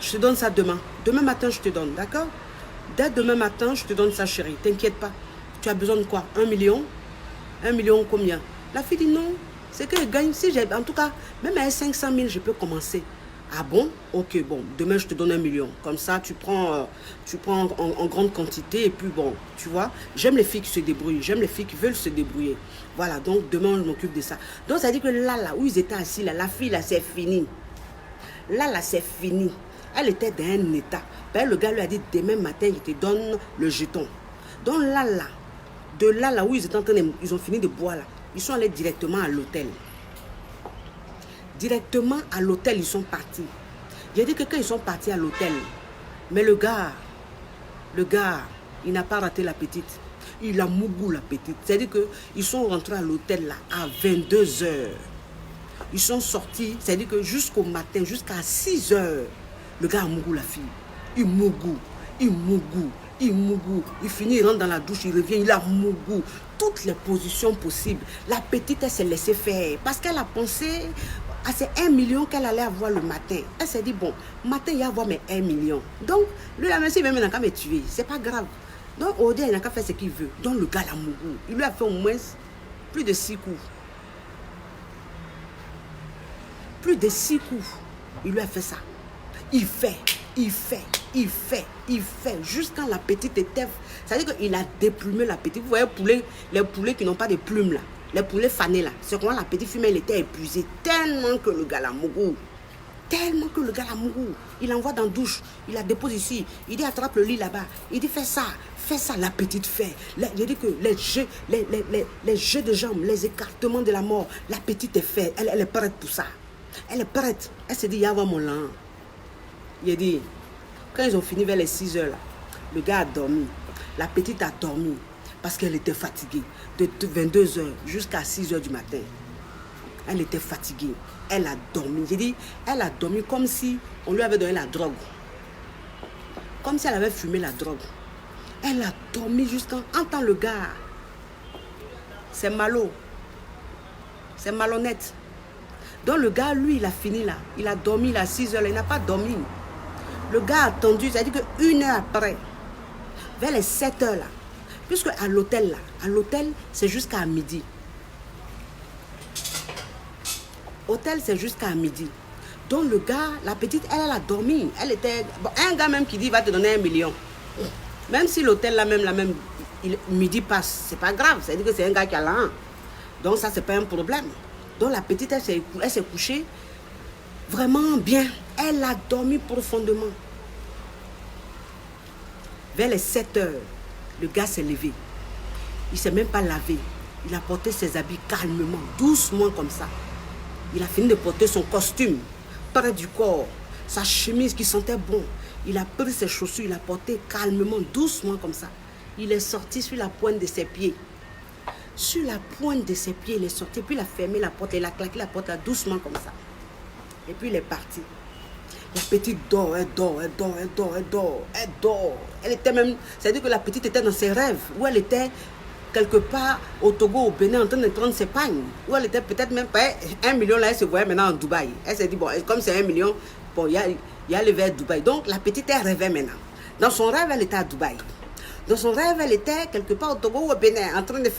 Je te donne ça demain. Demain matin je te donne, d'accord? Dès demain matin je te donne ça chérie. T'inquiète pas. Tu as besoin de quoi? 1 million? 1 million combien? La fille dit non. C'est que je gagne. Si j'ai, en tout cas, même à 500 000 je peux commencer. Ah bon? Ok, bon, demain je te donne 1 million. Comme ça, tu prends en grande quantité et puis bon, tu vois, j'aime les filles qui se débrouillent, j'aime les filles qui veulent se débrouiller. Voilà, donc demain je m'occupe de ça. Donc ça dit que là où ils étaient assis, là, la fille, là, c'est fini. Là, c'est fini. Elle était dans un état. Ben, le gars lui a dit, demain matin, il te donne le jeton. Donc de là où ils étaient en train de, ils ont fini de boire là, ils sont allés directement à l'hôtel. Directement à l'hôtel, ils sont partis. J'ai dit que quand ils sont partis à l'hôtel, mais le gars, il n'a pas raté la petite. Il a mougou la petite. C'est-à-dire qu'ils sont rentrés à l'hôtel là à 22 h. Ils sont sortis, c'est-à-dire que jusqu'au matin, jusqu'à 6 h, le gars a mougou la fille. Il mougou. Il finit, il rentre dans la douche, il revient, il a mougou. Toutes les positions possibles. La petite, elle s'est laissée faire. Parce qu'elle a pensé à ces 1 million qu'elle allait avoir le matin. Elle s'est dit, bon, matin, il va avoir mes 1 million. Donc, lui, la monsieur, il n'a qu'à me tuer. C'est pas grave. Donc, au début, il n'a qu'à faire ce qu'il veut. Donc, le gars l'a mougou. Il lui a fait au moins plus de 6 coups. Plus de 6 coups. Il lui a fait ça. Il fait. Jusqu'à la petite était. C'est-à-dire qu'il a déplumé la petite. Vous voyez les poulets qui n'ont pas de plumes là. Les poulets fanés là. C'est comment la petite fille, elle était épuisée. Tellement que le gars l'a mougou. Il envoie dans la douche. Il la dépose ici. Il dit attrape le lit là-bas. Il dit fais ça. fait ça, la petite fait. J'ai dit que les jeux de jambes, les écartements de la mort, la petite est faite. Elle est prête pour ça. Elle est prête. Elle s'est dit, y'a mon lan. Il a dit, quand ils ont fini vers les 6 heures, là, le gars a dormi. La petite a dormi parce qu'elle était fatiguée. De 22 heures jusqu'à 6 heures du matin. Elle était fatiguée. Elle a dormi. J'ai dit, elle a dormi comme si on lui avait donné la drogue. Comme si elle avait fumé la drogue. Elle a dormi jusqu'à... Entends le gars. C'est malo. C'est malhonnête. Donc le gars, lui, il a fini là. Il a dormi là, 6 heures là. Il n'a pas dormi. Le gars a attendu, c'est-à-dire qu'une heure après, vers les 7 heures là, puisque à l'hôtel là, à l'hôtel, c'est jusqu'à midi. Hôtel, c'est jusqu'à midi. Donc le gars, la petite, elle a dormi. Elle était... Bon, un gars même qui dit, il va te donner 1 million. Même si l'hôtel là même, midi passe, c'est pas grave. C'est-à-dire que c'est un gars qui a là. Donc ça, c'est pas un problème. Donc la petite, elle s'est couchée vraiment bien. Elle a dormi profondément. Vers les 7 heures, le gars s'est levé. Il ne s'est même pas lavé. Il a porté ses habits calmement, doucement comme ça. Il a fini de porter son costume près du corps, sa chemise qui sentait bon. Il a pris ses chaussures, il a porté calmement, doucement comme ça. Il est sorti sur la pointe de ses pieds. Sur la pointe de ses pieds, il est sorti. Puis il a fermé la porte, il a claqué la porte là, doucement comme ça. Et puis il est parti. La petite dort, elle dort, elle dort, elle dort, elle dort, elle dort. Elle était même, c'est-à-dire que la petite était dans ses rêves, où elle était quelque part au Togo, au Bénin, en train de prendre ses pagnes. Où elle était peut-être même pas 1 million là, elle se voyait maintenant en Dubaï. Elle s'est dit, bon, comme c'est 1 million, bon, il y a le vers Dubaï. Donc la petite, elle rêvait maintenant. Dans son rêve, elle était à Dubaï. Dans son rêve, elle était quelque part au Togo ou au Bénin, en train de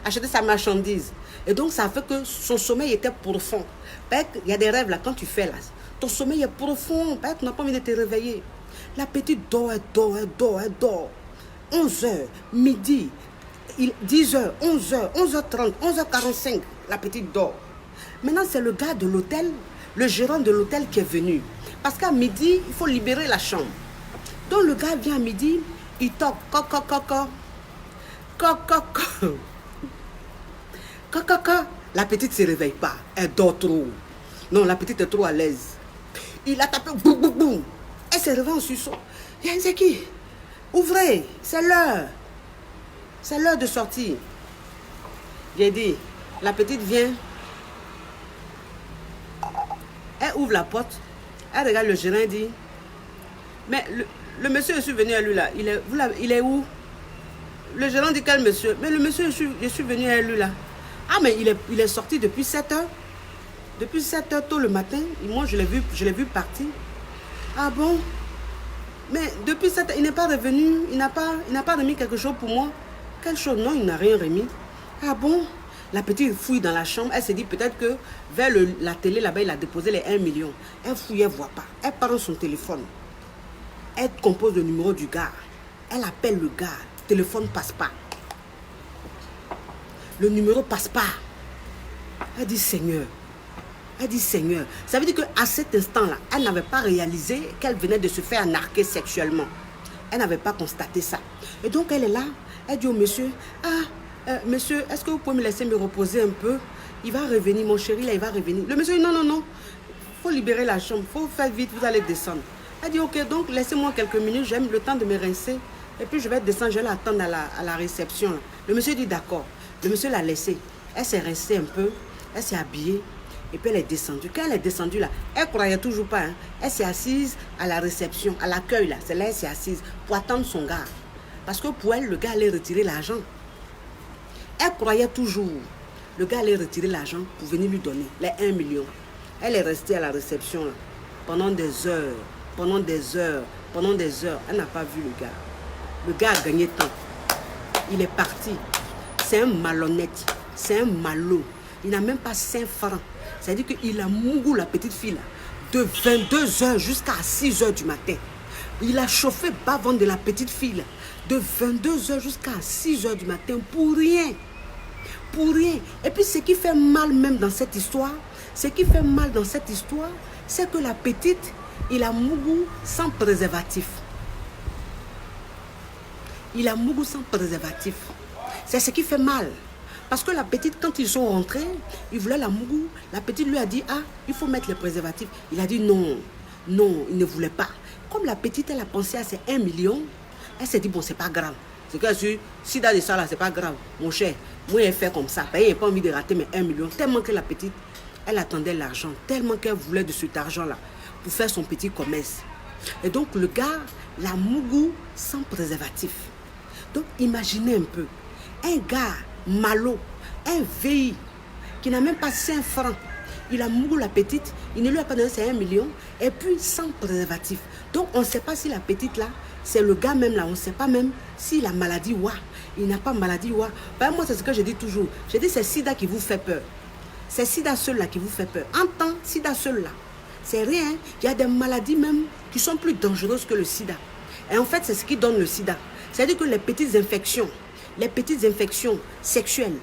acheter sa marchandise. Et donc, ça fait que son sommeil était profond. Il y a des rêves là, quand tu fais là, ton sommeil est profond. Tu n'as pas envie de te réveiller. La petite dort, elle dort, elle dort, elle dort. 11h, midi, 10h, 11h, 11h30, 11h45, la petite dort. Maintenant, c'est le gars de l'hôtel, le gérant de l'hôtel qui est venu. Parce qu'à midi, il faut libérer la chambre. Donc, le gars vient à midi, il toque, coco, coco, coco, coco. La petite ne se réveille pas. Elle dort trop. Non, la petite est trop à l'aise. Il a tapé, boum, boum, boum. Elle s'est réveillée en sursaut. C'est qui? Ouvrez, c'est l'heure. C'est l'heure de sortir. J'ai dit, la petite vient. Elle ouvre la porte. Elle regarde le gérant et dit, mais le monsieur, je suis venu à lui là. Il est où? Le gérant dit, quel monsieur? Mais le monsieur, je suis venu à lui là. Ah, mais il est sorti depuis 7 heures. Depuis 7 heures tôt le matin. Et moi, je l'ai vu partir. Ah bon? Mais depuis 7 heures, il n'est pas revenu. Il n'a pas remis quelque chose pour moi. Quelle chose? Non, il n'a rien remis. Ah bon? La petite fouille dans la chambre. Elle s'est dit peut-être que vers la télé là-bas, il a déposé les 1 million. Elle fouille, elle ne voit pas. Elle prend son téléphone. Elle compose le numéro du gars. Elle appelle le gars. Le téléphone ne passe pas. Le numéro ne passe pas. Elle dit Seigneur. Elle dit Seigneur. Ça veut dire qu'à cet instant-là, elle n'avait pas réalisé qu'elle venait de se faire narquer sexuellement. Elle n'avait pas constaté ça. Et donc elle est là. Elle dit au monsieur, monsieur, est-ce que vous pouvez me laisser me reposer un peu? Il va revenir, mon chéri, là, il va revenir. Le monsieur dit non, non, non. Il faut libérer la chambre. Il faut faire vite, vous allez descendre. Elle dit ok, donc laissez-moi quelques minutes, j'aime le temps de me rincer. Et puis je vais descendre, je vais l'attendre à la réception. Le monsieur dit d'accord. Le monsieur l'a laissée. Elle s'est rincée un peu. Elle s'est habillée. Et puis elle est descendue. Quand elle est descendue là, elle ne croyait toujours pas. Hein. Elle s'est assise à la réception, à l'accueil là. C'est là qu'elle s'est assise pour attendre son gars. Parce que pour elle, le gars allait retirer l'argent. Elle croyait toujours. Le gars allait retirer l'argent pour venir lui donner les 1 million. Elle est restée à la réception là, pendant des heures. Pendant des heures. Pendant des heures. Elle n'a pas vu le gars. Le gars a gagné temps. Il est parti. C'est un malhonnête. C'est un malot. Il n'a même pas 5 francs. C'est-à-dire qu'il a mouru la petite fille là, de 22 heures jusqu'à 6 heures du matin. Il a chauffé bavant de la petite fille là, de 22 heures jusqu'à 6 heures du matin pour rien. Pour rien. Et puis ce qui fait mal même dans cette histoire, c'est que la petite, il a mouru sans préservatif. Il a Mougou sans préservatif. C'est ce qui fait mal. Parce que la petite, quand ils sont rentrés, ils voulaient la Mougou. La petite lui a dit, ah, il faut mettre les préservatifs. Il a dit non, non, il ne voulait pas. Comme la petite, elle a pensé à ces 1 million, elle s'est dit, bon, c'est pas grave. C'est que si dans ça, là, c'est pas grave. Mon cher, moi, elle fait comme ça. Il n'a pas envie de rater mes 1 million. Tellement que la petite, elle attendait l'argent. Tellement qu'elle voulait de cet argent-là pour faire son petit commerce. Et donc, le gars, la Mougou sans préservatif. Donc, imaginez un peu. Un gars malo, un VI, qui n'a même pas 5 francs. Il a Mougou la petite, il ne lui a pas donné ses 1 million, et puis sans préservatif. Donc, on ne sait pas si la petite là, c'est le gars même là, on ne sait pas même si la maladie ouah, il n'a pas maladie ouah. Ben, moi, c'est ce que je dis toujours. Je dis, c'est sida qui vous fait peur. C'est sida seul là qui vous fait peur. En tant sida seul là, c'est rien. Il y a des maladies même qui sont plus dangereuses que le sida. Et en fait, c'est ce qui donne le sida. C'est-à-dire que les petites infections sexuelles,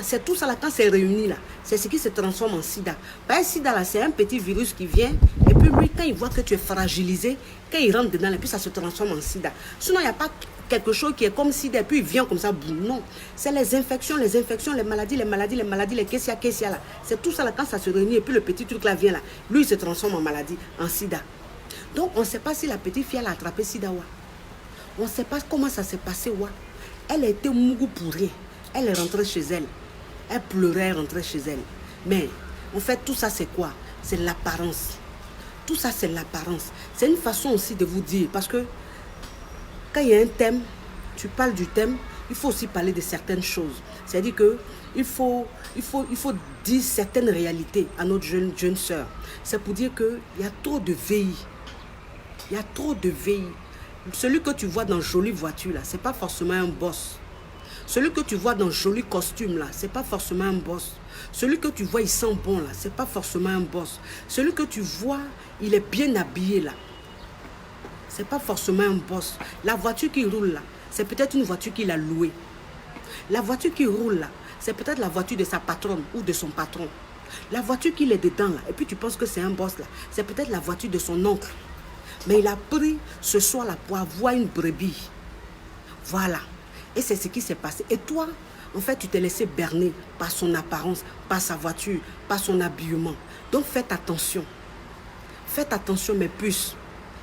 c'est tout ça là, quand c'est réuni là, c'est ce qui se transforme en sida. Ben, sida là, c'est un petit virus qui vient, et puis lui, quand il voit que tu es fragilisé, quand il rentre dedans, et puis ça se transforme en sida. Sinon, il n'y a pas quelque chose qui est comme sida, et puis il vient comme ça, boum, non. C'est les infections, les maladies, les kessia là. C'est tout ça là, quand ça se réunit, et puis le petit truc là vient là, lui, il se transforme en maladie, en sida. Donc, on ne sait pas si la petite fille, elle a attrapé sida ou. On ne sait pas comment ça s'est passé ou. Elle a été Mougou pour rien. Elle est rentrée chez elle. Elle pleurait, elle rentrait chez elle. Mais, en fait, tout ça, c'est quoi? C'est l'apparence. Tout ça, c'est l'apparence. C'est une façon aussi de vous dire. Parce que, quand il y a un thème, tu parles du thème, il faut aussi parler de certaines choses. C'est-à-dire qu'il faut dire certaines réalités à notre jeune sœur. C'est pour dire qu'il y a trop de VI. Il y a trop de VI. Celui que tu vois dans jolie voiture, là, ce n'est pas forcément un boss. Celui que tu vois dans joli costume, là, ce n'est pas forcément un boss. Celui que tu vois, il sent bon, là, ce n'est pas forcément un boss. Celui que tu vois, il est bien habillé, là. Ce n'est pas forcément un boss. La voiture qui roule, là, c'est peut-être une voiture qu'il a louée. La voiture qui roule, là, c'est peut-être la voiture de sa patronne ou de son patron. La voiture qu'il est dedans, là, et puis tu penses que c'est un boss, là, c'est peut-être la voiture de son oncle. Mais il a pris ce soir-là pour avoir une brebis. Voilà. Et c'est ce qui s'est passé. Et toi, en fait, tu t'es laissé berner par son apparence, par sa voiture, par son habillement. Donc, faites attention. Faites attention, mes puces.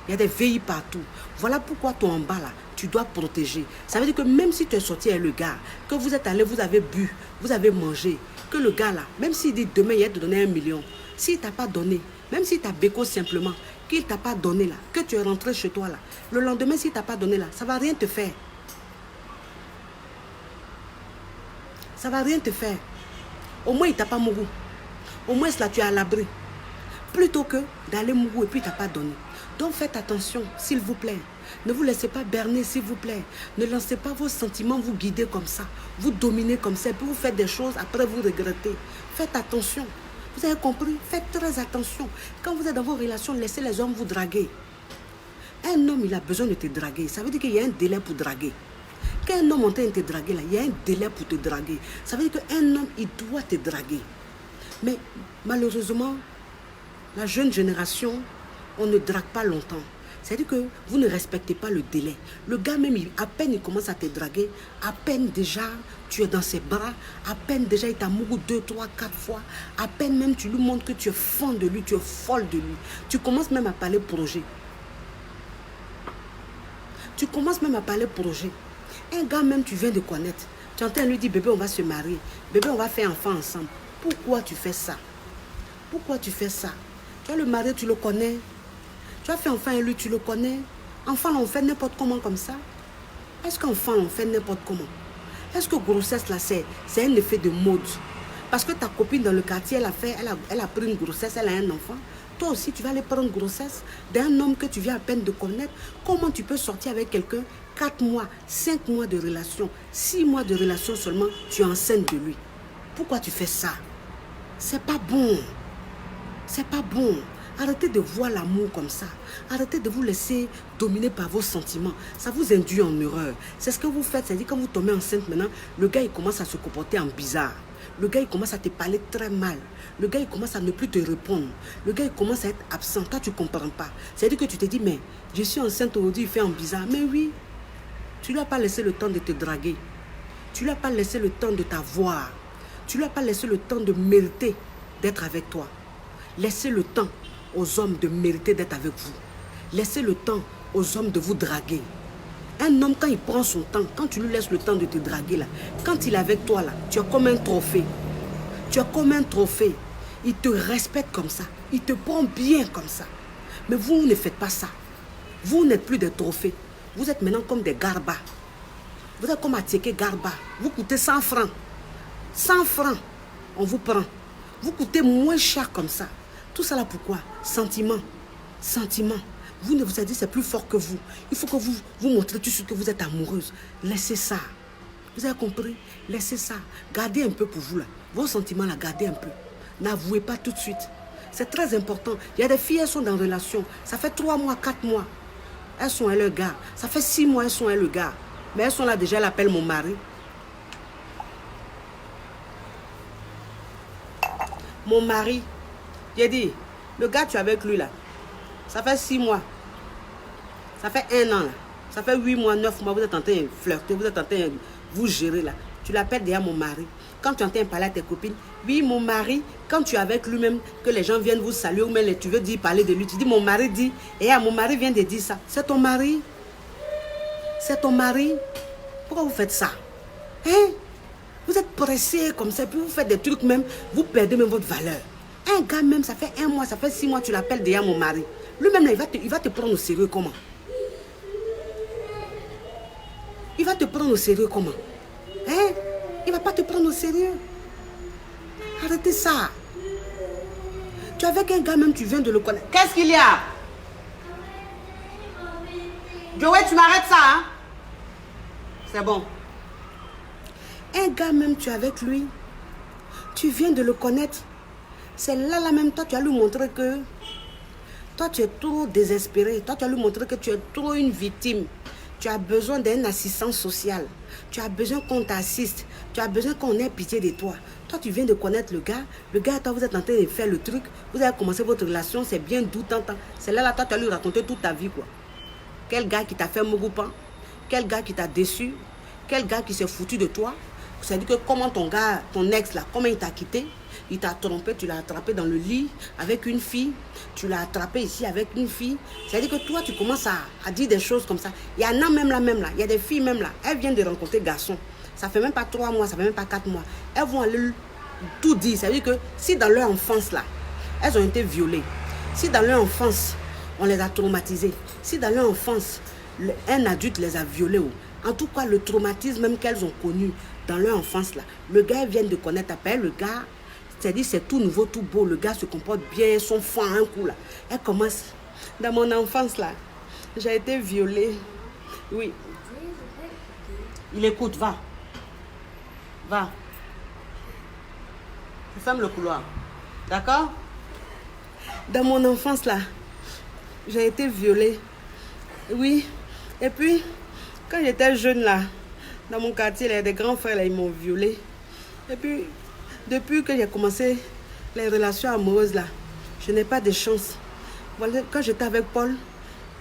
Il y a des VI partout. Voilà pourquoi toi en bas, là, tu dois protéger. Ça veut dire que même si tu es sorti avec le gars, que vous êtes allé, vous avez bu, vous avez mangé, que le gars, là, même s'il dit demain, il va te donner 1 million, s'il ne t'a pas donné, même s'il t'a béco simplement, qu'il ne t'a pas donné là, que tu es rentré chez toi là, le lendemain s'il ne t'a pas donné là, ça ne va rien te faire. Ça ne va rien te faire. Au moins il ne t'a pas Mougou. Au moins là tu es à l'abri. Plutôt que d'aller Mougou et puis il ne t'a pas donné. Donc faites attention, s'il vous plaît. Ne vous laissez pas berner, s'il vous plaît. Ne laissez pas vos sentiments vous guider comme ça. Vous dominer comme ça. Et puis vous faites des choses, après vous regrettez. Faites attention. Vous avez compris? Faites très attention. Quand vous êtes dans vos relations, laissez les hommes vous draguer. Un homme, il a besoin de te draguer. Ça veut dire qu'il y a un délai pour draguer. Quand un homme est en train de te draguer, là, il y a un délai pour te draguer. Ça veut dire qu'un homme, il doit te draguer. Mais malheureusement, la jeune génération, on ne drague pas longtemps. C'est-à-dire que vous ne respectez pas le délai. Le gars même, à peine il commence à te draguer, à peine déjà tu es dans ses bras, à peine déjà il t'a Mougou 2, 3, 4 fois, à peine même tu lui montres que tu es fan de lui, tu es folle de lui. Tu commences même à parler projet. Tu commences même à parler projet. Un gars même tu viens de connaître, tu entends lui dire bébé on va se marier, bébé on va faire enfant ensemble. Pourquoi tu fais ça? Pourquoi tu fais ça? Tu as le mari, tu le connais. Tu as fait enfant et lui, tu le connais. Enfant, on fait n'importe comment comme ça. Est-ce qu'enfant, on fait n'importe comment? Est-ce que grossesse, là, c'est un effet de mode? Parce que ta copine dans le quartier, elle a pris une grossesse, elle a un enfant. Toi aussi, tu vas aller prendre une grossesse d'un homme que tu viens à peine de connaître. Comment tu peux sortir avec quelqu'un 4 mois, 5 mois de relation, 6 mois de relation seulement, tu es enceinte de lui? Pourquoi tu fais ça? C'est pas bon. C'est pas bon. Arrêtez de voir l'amour comme ça. Arrêtez de vous laisser dominer par vos sentiments. Ça vous induit en erreur. C'est ce que vous faites. C'est-à-dire quand vous tombez enceinte maintenant, le gars il commence à se comporter en bizarre. Le gars il commence à te parler très mal. Le gars il commence à ne plus te répondre. Le gars il commence à être absent. Toi tu ne comprends pas. C'est-à-dire que tu te dis mais je suis enceinte aujourd'hui, il fait en bizarre. Mais oui, Tu ne lui as pas laissé le temps de te draguer. Tu ne lui as pas laissé le temps de t'avoir. Tu ne lui as pas laissé le temps de mériter d'être avec toi. Laissez le temps aux hommes de mériter d'être avec vous. Laissez le temps aux hommes de vous draguer. Un homme, quand il prend son temps, quand tu lui laisses le temps de te draguer, là, quand il est avec toi, là, tu es comme un trophée. Tu es comme un trophée. Il te respecte comme ça. Il te prend bien comme ça. Mais vous ne faites pas ça. Vous n'êtes plus des trophées. Vous êtes maintenant comme des garbas. Vous êtes comme Atieke Garba. Vous coûtez 100 francs. 100 francs, on vous prend. Vous coûtez moins cher comme ça. Tout ça là pourquoi? Sentiment. Sentiment. Vous ne vous avez dit c'est plus fort que vous. Il faut que vous montrez tout de suite que vous êtes amoureuse. Laissez ça. Vous avez compris? Laissez ça. Gardez un peu pour vous là. Vos sentiments là, gardez un peu. N'avouez pas tout de suite. C'est très important. Il y a des filles, elles sont dans une relation. Ça fait 3 mois, 4 mois. Elles sont avec le gars. Ça fait 6 mois, elles sont avec le gars. Mais elles sont là déjà, elles appellent mon mari. Mon mari. J'ai dit, le gars, tu es avec lui là. Ça fait 6 mois. Ça fait 1 an là. Ça fait 8 mois, 9 mois. Vous êtes en train de flirter. Vous êtes en train de vous gérer là. Tu l'appelles déjà mon mari. Quand tu es en train de parler à tes copines, oui, mon mari, quand tu es avec lui-même, que les gens viennent vous saluer ou même tu veux dire parler de lui, tu dis mon mari dit, et mon mari vient de dire ça. C'est ton mari. C'est ton mari. Pourquoi vous faites ça? Hein? Vous êtes pressé comme ça, puis vous faites des trucs même, vous perdez même votre valeur. Un gars même, ça fait 1 mois, ça fait 6 mois, tu l'appelles déjà mon mari. Lui-même, là, il va te prendre au sérieux comment? Il va te prendre au sérieux comment? Hein? Il ne va pas te prendre au sérieux. Arrêtez ça. Tu es avec un gars même, tu viens de le connaître. Qu'est-ce qu'il y a? Joey, tu m'arrêtes ça, hein? C'est bon. Un gars même, tu es avec lui. Tu viens de le connaître. C'est là, là même, toi, tu as lui montrer que... Toi, tu es trop désespéré. Toi, tu as lui montrer que tu es trop une victime. Tu as besoin d'un assistant social. Tu as besoin qu'on t'assiste. Tu as besoin qu'on ait pitié de toi. Toi, tu viens de connaître le gars. Le gars, toi, vous êtes en train de faire le truc. Vous avez commencé votre relation. C'est bien doux, tant. C'est là, là, toi, tu as lui raconter toute ta vie, quoi. Quel gars qui t'a fait mogoupan? Quel gars qui t'a déçu? Quel gars qui s'est foutu de toi? C'est-à-dire que comment ton gars, ton ex, là, comment il t'a quitté? Il t'a trompé, tu l'as attrapé dans le lit avec une fille. Tu l'as attrapé ici avec une fille. C'est-à-dire que toi, tu commences à dire des choses comme ça. Il y en a même là. Il y a des filles même là. Elles viennent de rencontrer garçon. Ça fait même pas 3 mois, ça fait même pas 4 mois. Elles vont aller tout dire. C'est-à-dire que si dans leur enfance là, elles ont été violées. Si dans leur enfance, on les a traumatisées. Si dans leur enfance, un adulte les a violées. En tout cas, le traumatisme même qu'elles ont connu dans leur enfance là. Le gars vient de connaître après. Le gars... C'est-à-dire c'est tout nouveau, tout beau. Le gars se comporte bien, son fond un coup là. Elle commence. Dans mon enfance là, j'ai été violée. Oui. Il écoute, va. Va. Tu fermes le couloir. D'accord? Dans mon enfance là, j'ai été violée. Oui. Et puis, quand j'étais jeune là, dans mon quartier, il y a des grands frères là, ils m'ont violée. Et puis... Depuis que j'ai commencé les relations amoureuses là, je n'ai pas de chance. Voilà, quand j'étais avec Paul,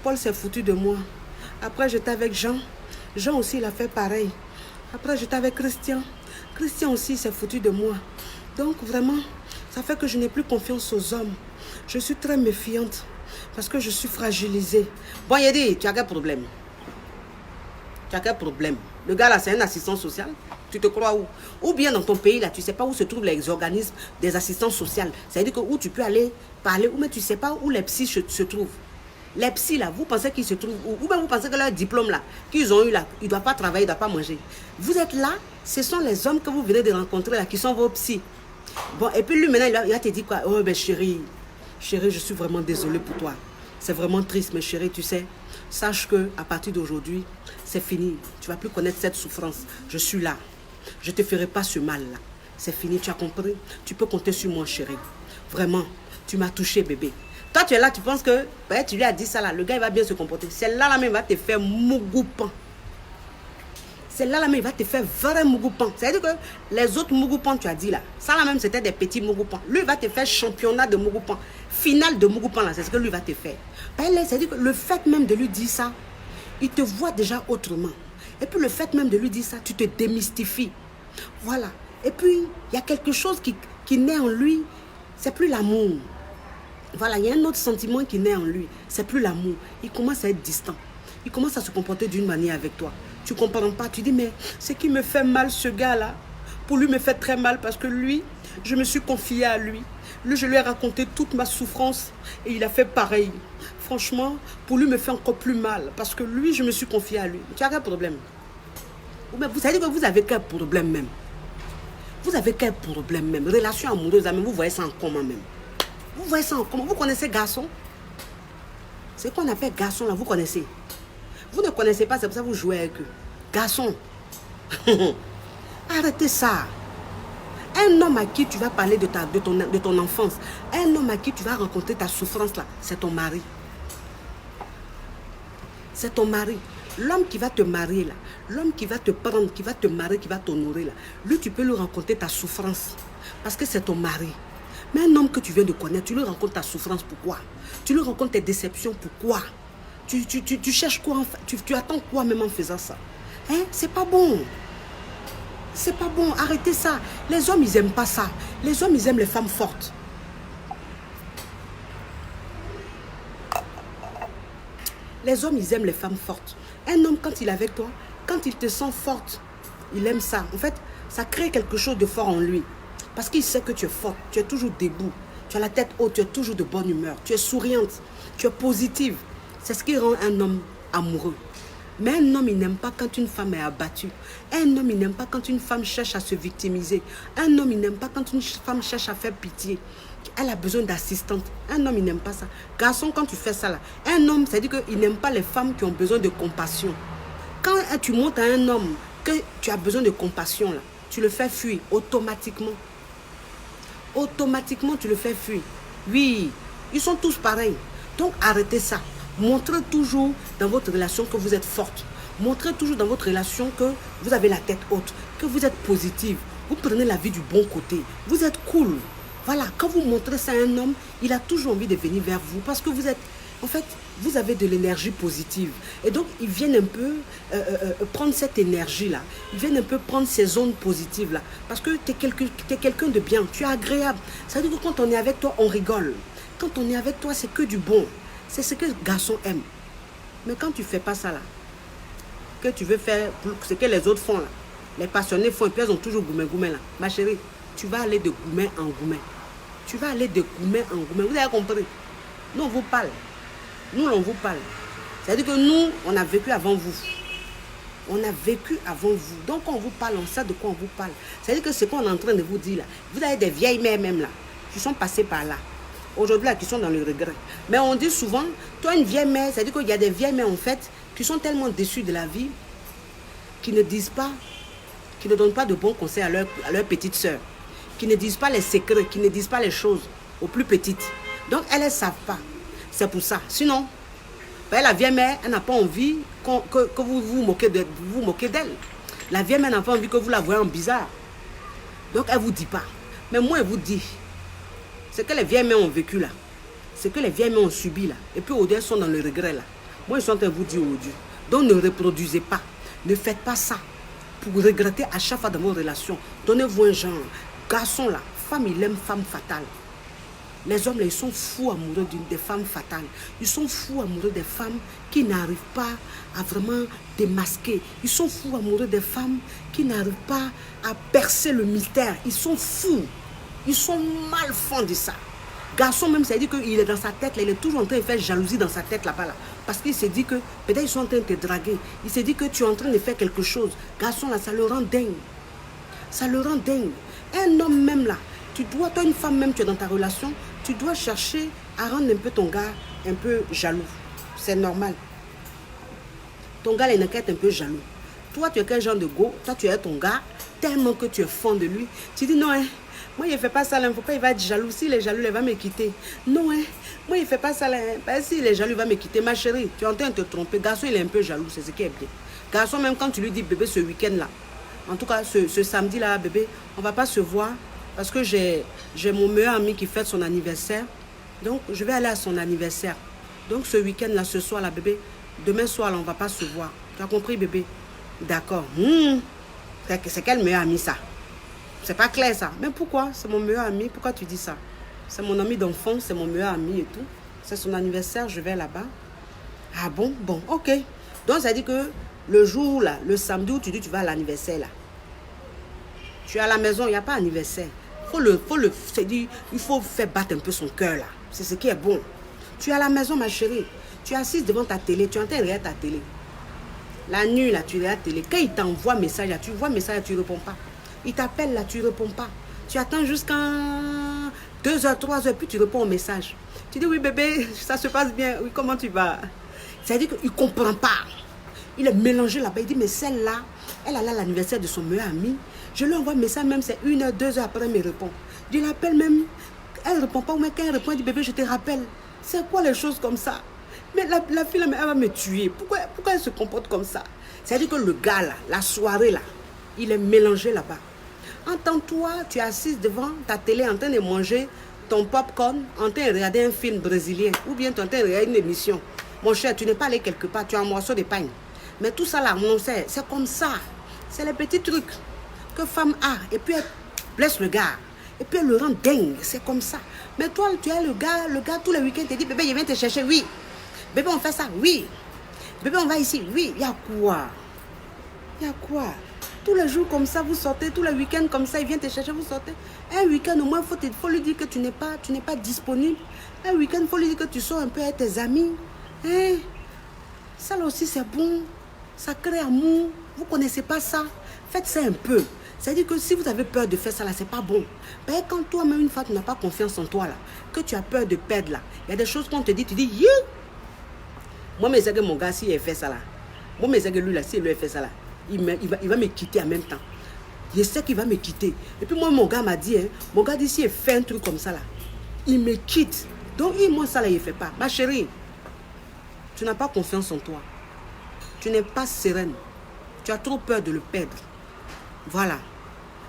Paul s'est foutu de moi. Après j'étais avec Jean, Jean aussi il a fait pareil. Après j'étais avec Christian, Christian aussi s'est foutu de moi. Donc vraiment, ça fait que je n'ai plus confiance aux hommes. Je suis très méfiante parce que je suis fragilisée. Bon, il a dit, tu as quel problème? Tu as quel problème? Le gars là, c'est un assistant social. Tu te crois où? Ou bien dans ton pays là, tu ne sais pas où se trouvent les organismes des assistants sociaux. C'est-à-dire que où tu peux aller parler, ou mais tu ne sais pas où les psys se trouvent. Les psys là, vous pensez qu'ils se trouvent où? Ou bien vous pensez que leur diplôme là, qu'ils ont eu là, ils ne doivent pas travailler, ils ne doivent pas manger. Vous êtes là, ce sont les hommes que vous venez de rencontrer là, qui sont vos psys. Bon, et puis lui maintenant, il va te dire quoi? Oh ben chérie, je suis vraiment désolée pour toi. C'est vraiment triste, mais chérie, tu sais, sache que à partir d'aujourd'hui, c'est fini. Tu ne vas plus connaître cette souffrance. Je suis là. Je ne te ferai pas ce mal-là. C'est fini, tu as compris? Tu peux compter sur moi, chérie. Vraiment, tu m'as touché, bébé. Toi, tu es là, tu penses que ben, tu lui as dit ça là. Le gars, il va bien se comporter. Celle-là, même, il va te faire mougoupan. Celle-là, même, il va te faire vrai mougoupan. C'est-à-dire que les autres mougoupan, tu as dit là, ça là même, c'était des petits mougoupan. Lui, il va te faire championnat de mougoupan. Finale de mougoupan, là, c'est ce que lui va te faire. C'est-à-dire que le fait même de lui dire ça, il te voit déjà autrement. Et puis le fait même de lui dire ça, tu te démystifies. Voilà. Et puis, il y a quelque chose qui naît en lui. C'est plus l'amour. Voilà, il y a un autre sentiment qui naît en lui. C'est plus l'amour. Il commence à être distant. Il commence à se comporter d'une manière avec toi. Tu ne comprends pas. Tu dis, mais ce qui me fait mal, ce gars-là, pour lui me fait très mal parce que lui, je me suis confiée à lui. Lui, je lui ai raconté toute ma souffrance et il a fait pareil. Franchement, pour lui me fait encore plus mal parce que lui, je me suis confiée à lui. Tu as quel problème? Vous savez que vous avez quel problème même? Vous avez quel problème même? Relation amoureuse, vous voyez ça en comment même? Vous voyez ça en comment? Vous connaissez garçon? C'est qu'on appelle garçon là, vous connaissez? Vous ne connaissez pas, c'est pour ça que vous jouez avec eux. Garçon. Arrêtez ça. Un homme à qui tu vas parler de ton enfance, un homme à qui tu vas rencontrer ta souffrance là, c'est ton mari. C'est ton mari. L'homme qui va te marier là, l'homme qui va te prendre, qui va te marier, qui va t'honorer là, lui tu peux lui raconter ta souffrance parce que c'est ton mari. Mais un homme que tu viens de connaître, tu lui racontes ta souffrance, pourquoi? Tu lui racontes tes déceptions, pourquoi? Tu cherches quoi, tu attends quoi même en faisant ça? Hein? C'est pas bon. C'est pas bon, arrêtez ça. Les hommes, ils n'aiment pas ça. Les hommes, ils aiment les femmes fortes. Les hommes, ils aiment les femmes fortes. Un homme, quand il est avec toi, quand il te sent forte, il aime ça. En fait, ça crée quelque chose de fort en lui. Parce qu'il sait que tu es forte, tu es toujours debout, tu as la tête haute, tu es toujours de bonne humeur, tu es souriante, tu es positive. C'est ce qui rend un homme amoureux. Mais un homme, il n'aime pas quand une femme est abattue. Un homme, il n'aime pas quand une femme cherche à se victimiser. Un homme, il n'aime pas quand une femme cherche à faire pitié. Elle a besoin d'assistante. Un homme, il n'aime pas ça. Garçon, quand tu fais ça là, un homme, ça dit qu'il n'aime pas les femmes qui ont besoin de compassion. Quand tu montres à un homme que tu as besoin de compassion là, tu le fais fuir automatiquement. Automatiquement, tu le fais fuir. Oui, ils sont tous pareils. Donc, arrêtez ça. Montrez toujours dans votre relation que vous êtes forte. Montrez toujours dans votre relation que vous avez la tête haute, que vous êtes positive. Vous prenez la vie du bon côté. Vous êtes cool. Voilà, quand vous montrez ça à un homme, il a toujours envie de venir vers vous parce que vous êtes, en fait, vous avez de l'énergie positive. Et donc, ils viennent un peu prendre cette énergie-là. Ils viennent un peu prendre ces ondes positives-là. Parce que tu es quelqu'un de bien, tu es agréable. Ça veut dire que quand on est avec toi, on rigole. Quand on est avec toi, c'est que du bon. C'est ce que le garçon aime. Mais quand tu ne fais pas ça là, que tu veux faire ce que les autres font là, les passionnés font et puis elles ont toujours gourmet là. Ma chérie, tu vas aller de gourmet en gourmet. Tu vas aller de gourmet en gourmet. Vous avez compris? Nous, on vous parle. Nous, on vous parle. C'est-à-dire que nous, on a vécu avant vous. On a vécu avant vous. Donc, quand on vous parle, on sait de quoi on vous parle. C'est-à-dire que ce qu'on est en train de vous dire là, vous avez des vieilles mères même là, qui sont passées par là. Aujourd'hui, là, qui sont dans le regret. Mais on dit souvent, toi, une vieille mère, c'est-à-dire qu'il y a des vieilles mères, en fait, qui sont tellement déçues de la vie, qui ne disent pas, qui ne donnent pas de bons conseils à leur petite soeur, qui ne disent pas les secrets, qui ne disent pas les choses aux plus petites. Donc, elles ne savent pas. C'est pour ça. Sinon, ben, la vieille mère, elle n'a pas envie que vous vous moquez d'elle. La vieille mère n'a pas envie que vous la voyez en bizarre. Donc, elle ne vous dit pas. Mais moi, elle vous dit. Ce que les vieilles mères ont vécu là, ce que les vieilles mères ont subi là, et puis aujourd'hui elles sont dans le regret là. Moi je suis en train de vous dire aujourd'hui. Donc ne reproduisez pas, ne faites pas ça pour regretter à chaque fois dans vos relations. Donnez-vous un genre. Garçon là, femme il aime femme fatale. Les hommes là, ils sont fous amoureux des femmes fatales. Ils sont fous amoureux des femmes qui n'arrivent pas à vraiment démasquer. Ils sont fous amoureux des femmes qui n'arrivent pas à percer le mystère. Ils sont fous. Ils sont mal fonds de ça. Garçon même, ça veut dire qu'il est dans sa tête, là, il est toujours en train de faire jalousie dans sa tête là-bas. Là, parce qu'il se dit que peut-être ils sont en train de te draguer. Il se dit que tu es en train de faire quelque chose. Garçon là, ça le rend dingue. Ça le rend dingue. Un homme même là, toi une femme même, tu es dans ta relation, tu dois chercher à rendre un peu ton gars un peu jaloux. C'est normal. Ton gars, il n'est qu'à être un peu jaloux. Toi, tu es quel genre de go? Toi, tu es ton gars, tellement que tu es fond de lui. Tu dis non, hein. Moi, il ne fait pas ça, là. Pourquoi il va être jaloux? S'il est jaloux, il va me quitter. Non, hein. Moi, il ne fait pas ça, là. S'il est jaloux, il va me quitter. Ma chérie, tu es en train de te tromper. Garçon, il est un peu jaloux, c'est ce qui est bien. Garçon, même quand tu lui dis, bébé, ce week-end-là, en tout cas, ce samedi-là, bébé, on ne va pas se voir parce que j'ai mon meilleur ami qui fête son anniversaire. Donc, je vais aller à son anniversaire. Donc, ce week-end-là, ce soir-là, bébé, demain soir, là, on ne va pas se voir. Tu as compris, bébé? D'accord. C'est quel meilleur ami ça? C'est pas clair ça. Mais pourquoi? C'est mon meilleur ami. Pourquoi tu dis ça? C'est mon ami d'enfance, c'est mon meilleur ami et tout. C'est son anniversaire, je vais là-bas. Ah bon? Bon, ok. Donc ça dit que le jour là, le samedi où tu dis tu vas à l'anniversaire là, tu es à la maison, il n'y a pas anniversaire. Il faut faire battre un peu son cœur là. C'est ce qui est bon. Tu es à la maison, ma chérie. Tu es assise devant ta télé, tu es en train de regarder ta télé. La nuit là, tu regardes la télé. Quand il t'envoie un message là, tu vois un message là, tu ne réponds pas. Il t'appelle là, tu ne réponds pas. Tu attends jusqu'à 2h, 3h, puis tu réponds au message. Tu dis oui bébé, ça se passe bien. Oui, comment tu vas? C'est-à-dire qu'il ne comprend pas. Il est mélangé là-bas. Il dit mais celle-là, elle a là l'anniversaire de son meilleur ami. Je lui envoie un message même, c'est 1h, 2h après, elle me répond. Je l'appelle même, elle ne répond pas. Ou même quand elle répond, elle dit bébé, je te rappelle. C'est quoi les choses comme ça? Mais la fille, elle va me tuer. Pourquoi elle se comporte comme ça? C'est-à-dire que le gars là, la soirée là, il est mélangé là-bas. Entends-toi, tu es assise devant ta télé en train de manger ton popcorn, en train de regarder un film brésilien, ou bien tu es en train de regarder une émission. Mon cher, tu n'es pas allé quelque part, tu as un morceau de pain. Mais tout ça là, c'est comme ça. C'est les petits trucs que femme a. Et puis elle blesse le gars. Et puis elle le rend dingue. C'est comme ça. Mais toi, tu es le gars tous les week-ends te dit, bébé, je viens te chercher, oui. Bébé, on fait ça, oui. Bébé, on va ici, oui. Il y a quoi? Il y a quoi? Tous les jours comme ça, vous sortez. Tous les week-ends comme ça, il vient te chercher, vous sortez. Un week-end, au moins, il faut lui dire que tu n'es pas disponible. Un week-end, il faut lui dire que tu sors un peu avec tes amis. Hein? Ça là aussi, c'est bon. Ça crée amour. Vous ne connaissez pas ça? Faites ça un peu. C'est-à-dire que si vous avez peur de faire ça là, c'est pas bon. Ben, quand toi-même, une fois, tu n'as pas confiance en toi là, que tu as peur de perdre là, il y a des choses qu'on te dit, tu dis, yeah! Moi, mais c'est que mon gars, s'il a fait ça là, moi, mais c'est que lui là, s'il lui a fait ça là, il va me quitter en même temps. Je sais qu'il va me quitter. Et puis moi, mon gars m'a dit, mon gars dit, s'il fait un truc comme ça là, il me quitte. Donc, moi, ça là, il ne fait pas. Ma chérie, tu n'as pas confiance en toi. Tu n'es pas sereine. Tu as trop peur de le perdre. Voilà.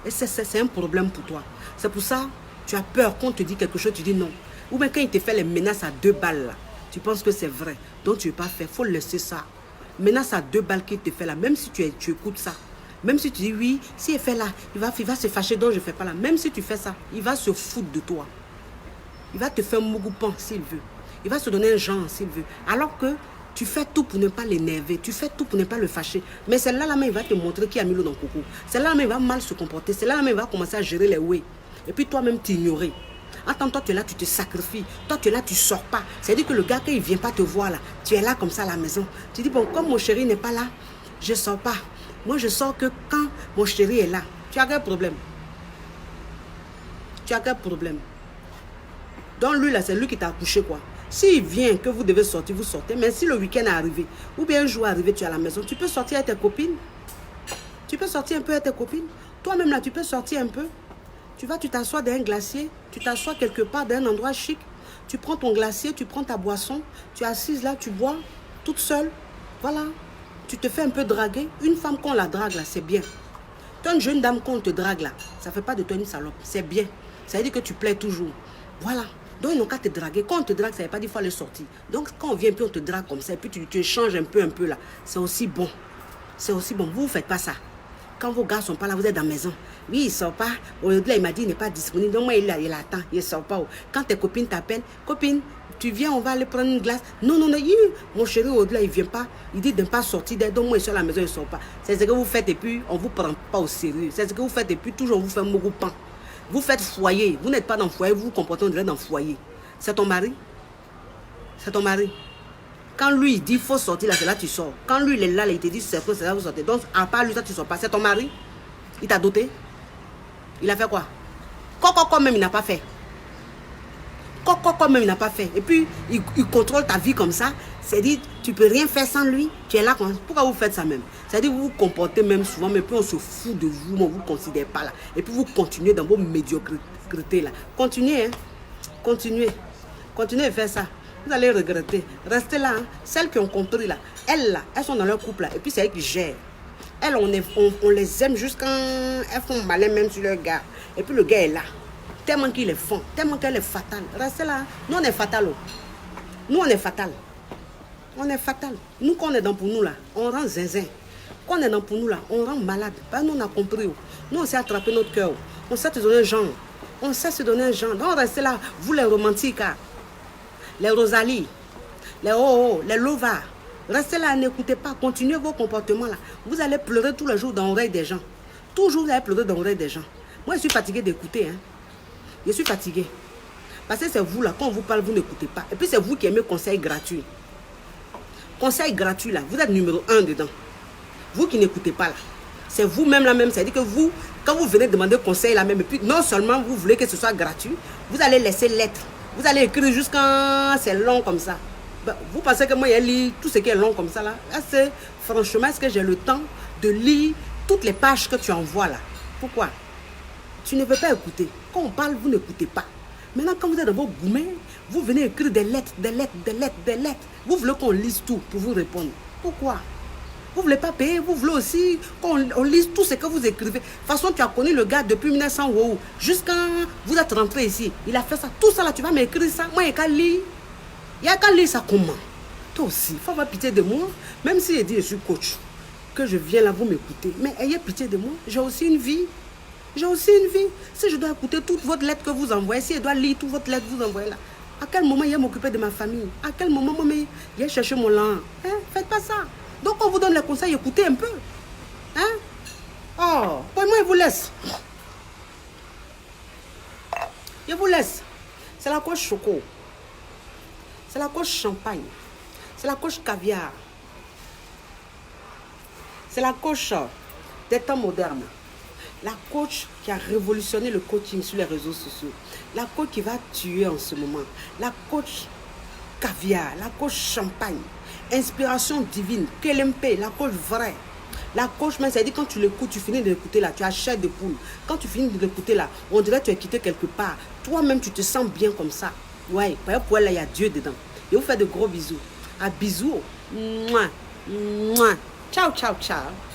Et c'est un problème pour toi. C'est pour ça, tu as peur qu'on te dit quelque chose, tu dis non. Ou bien quand il te fait les menaces à 2 balles là, tu penses que c'est vrai. Donc tu ne veux pas faire. Il faut laisser ça. Menace à 2 balles qu'il te fait là, même si tu écoutes ça. Même si tu dis oui, s'il fait là, il va se fâcher, donc je ne fais pas là. Même si tu fais ça, il va se foutre de toi. Il va te faire mougoupan s'il veut. Il va se donner un genre s'il veut. Alors que tu fais tout pour ne pas l'énerver. Tu fais tout pour ne pas le fâcher. Mais celle-là, il va te montrer qui a mis l'eau dans le coco. Celle-là, il va mal se comporter. Celle-là, il va commencer à gérer les ouïes. Et puis toi-même, t'ignorer. Attends, toi, tu es là, tu te sacrifies. Toi, tu es là, tu ne sors pas. C'est-à-dire que le gars, quand il ne vient pas te voir, là, tu es là comme ça à la maison. Tu dis, bon, comme mon chéri n'est pas là, je ne sors pas. Moi, je sors que quand mon chéri est là. Tu as quel problème? Tu as quel problème? Donc lui, là, c'est lui qui t'a accouché, quoi. S'il vient, que vous devez sortir, vous sortez. Mais si le week-end est arrivé, ou bien un jour est arrivé, tu es à la maison, tu peux sortir avec tes copines. Tu peux sortir un peu avec tes copines. Toi-même, là, tu peux sortir un peu. Tu vas, tu t'assois dans un glacier. Tu t'assois quelque part dans un endroit chic. Tu prends ton glacier, tu prends ta boisson. Tu es assise là, tu bois, toute seule. Voilà. Tu te fais un peu draguer. Une femme qu'on la drague, là, c'est bien. Toi, une jeune dame qu'on te drague, là, ça ne fait pas de toi une salope. C'est bien. Ça veut dire que tu plais toujours. Voilà. Donc, ils n'ont qu'à te draguer. Quand on te drague, ça ne veut pas dire qu'il faut aller sortir. Donc, quand on vient, puis on te drague comme ça, et puis tu échanges un peu là, c'est aussi bon. C'est aussi bon. Vous ne faites pas ça. Quand vos gars ne sont pas là, vous êtes dans la maison. Oui, il ne sort pas. Aujourd'hui, il m'a dit qu'il n'est pas disponible. Donc, moi, il attend. Il ne sort pas. Quand tes copines t'appellent, copine, tu viens, on va aller prendre une glace. Non, mon chéri, au-delà, il ne vient pas. Il dit de ne pas sortir. Donc, moi, il est à la maison, il ne sort pas. C'est ce que vous faites et puis, on ne vous prend pas au sérieux. C'est ce que vous faites et puis, toujours, on vous fait un mougoupan. Vous faites foyer. Vous n'êtes pas dans le foyer, vous vous comportez, on dirait dans le foyer. C'est ton mari. C'est ton mari. Quand lui, il dit il faut sortir, là, c'est là que tu sors. Quand lui, il est là, il te dit c'est là que vous sortez. Donc, à part lui, ça, tu ne sors pas. C'est ton mari. Il t'a doté. Il a fait quoi? Coco, même, il n'a pas fait. Coco, même, il n'a pas fait. Et puis, il contrôle ta vie comme ça. C'est-à-dire, tu ne peux rien faire sans lui. Tu es là. Pourquoi vous faites ça même? C'est-à-dire, vous vous comportez même souvent, mais puis on se fout de vous, on ne vous considère pas là. Et puis, vous continuez dans vos médiocrités là. Continuez, hein. Continuez à faire ça. Vous allez regretter. Restez là. Hein. Celles qui ont compris là, elles sont dans leur couple là. Et puis, c'est elles qui gèrent. Elles, on les aime jusqu'à... Elles font malin même sur leur gars. Et puis, le gars est là. Tellement qu'il est fond. Tellement qu'elle est fatale. Restez là. Hein. Nous, on est fatal. Nous, on est fatal. On est fatal. Nous, quand on est dans pour nous là, on rend zinzin. Quand on est dans pour nous là, on rend malade. Ben, nous on a compris. Nous on sait attraper notre cœur. On sait te donner un genre. On sait se donner un genre. Donc restez là, vous les romantiques, les Rosalie, les Oh, les Lova. Restez là, n'écoutez pas, continuez vos comportements là. Vous allez pleurer tous les jours dans l'oreille des gens. Toujours vous allez pleurer dans l'oreille des gens. Moi je suis fatiguée d'écouter. Hein. Je suis fatiguée. Parce que c'est vous là, quand on vous parle, vous n'écoutez pas. Et puis c'est vous qui aimez conseil gratuit. Conseil gratuit là, vous êtes numéro 1 dedans. Vous qui n'écoutez pas là. C'est vous-même là même. C'est-à-dire que vous, quand vous venez demander conseil là même, et puis non seulement vous voulez que ce soit gratuit, vous allez laisser lettre. Vous allez écrire jusqu'à c'est long comme ça. Ben, vous pensez que moi, je lis tout ce qui est long comme ça là? Franchement, est-ce que j'ai le temps de lire toutes les pages que tu envoies là? Pourquoi? Tu ne veux pas écouter. Quand on parle, vous n'écoutez pas. Maintenant, quand vous êtes dans vos gourmets, vous venez écrire des lettres, des lettres, des lettres, des lettres. Vous voulez qu'on lise tout pour vous répondre. Pourquoi? Vous ne voulez pas payer, vous voulez aussi qu'on lise tout ce que vous écrivez. De toute façon, tu as connu le gars depuis 1900 wow, jusqu'à vous êtes rentré ici. Il a fait ça, tout ça là, tu vas m'écrire ça. Moi, il n'y a qu'à lire. Il n'y a qu'à lire ça comment? Toi aussi, il faut avoir pitié de moi. Même si je dis je suis coach, que je viens là, vous m'écoutez. Mais ayez pitié de moi, j'ai aussi une vie. J'ai aussi une vie. Si je dois écouter toute votre lettre que vous envoyez, si je dois lire toute votre lettre que vous envoyez là, à quel moment il va m'occuper de ma famille? À quel moment moi, il va chercher mon lent? Hein? Faites pas ça. Donc on vous donne les conseils, écoutez un peu. Hein? Oh, pour moi, je vous laisse. Je vous laisse. C'est la coche choco. C'est la coche champagne. C'est la coche caviar. C'est la coche des temps modernes. La coach qui a révolutionné le coaching sur les réseaux sociaux. La coach qui va tuer en ce moment. La coach caviar. La coach champagne. Inspiration divine. KLMP. La coach vraie. La coach, mais ça dit quand tu l'écoutes, tu finis de l'écouter là. Tu as chair de poule. Quand tu finis de l'écouter là, on dirait que tu es quitté quelque part. Toi-même, tu te sens bien comme ça. Ouais, pour elle, là, il y a Dieu dedans. Et vous faites de gros bisous. À bisous. Mouah. Mouah. Ciao, ciao, ciao.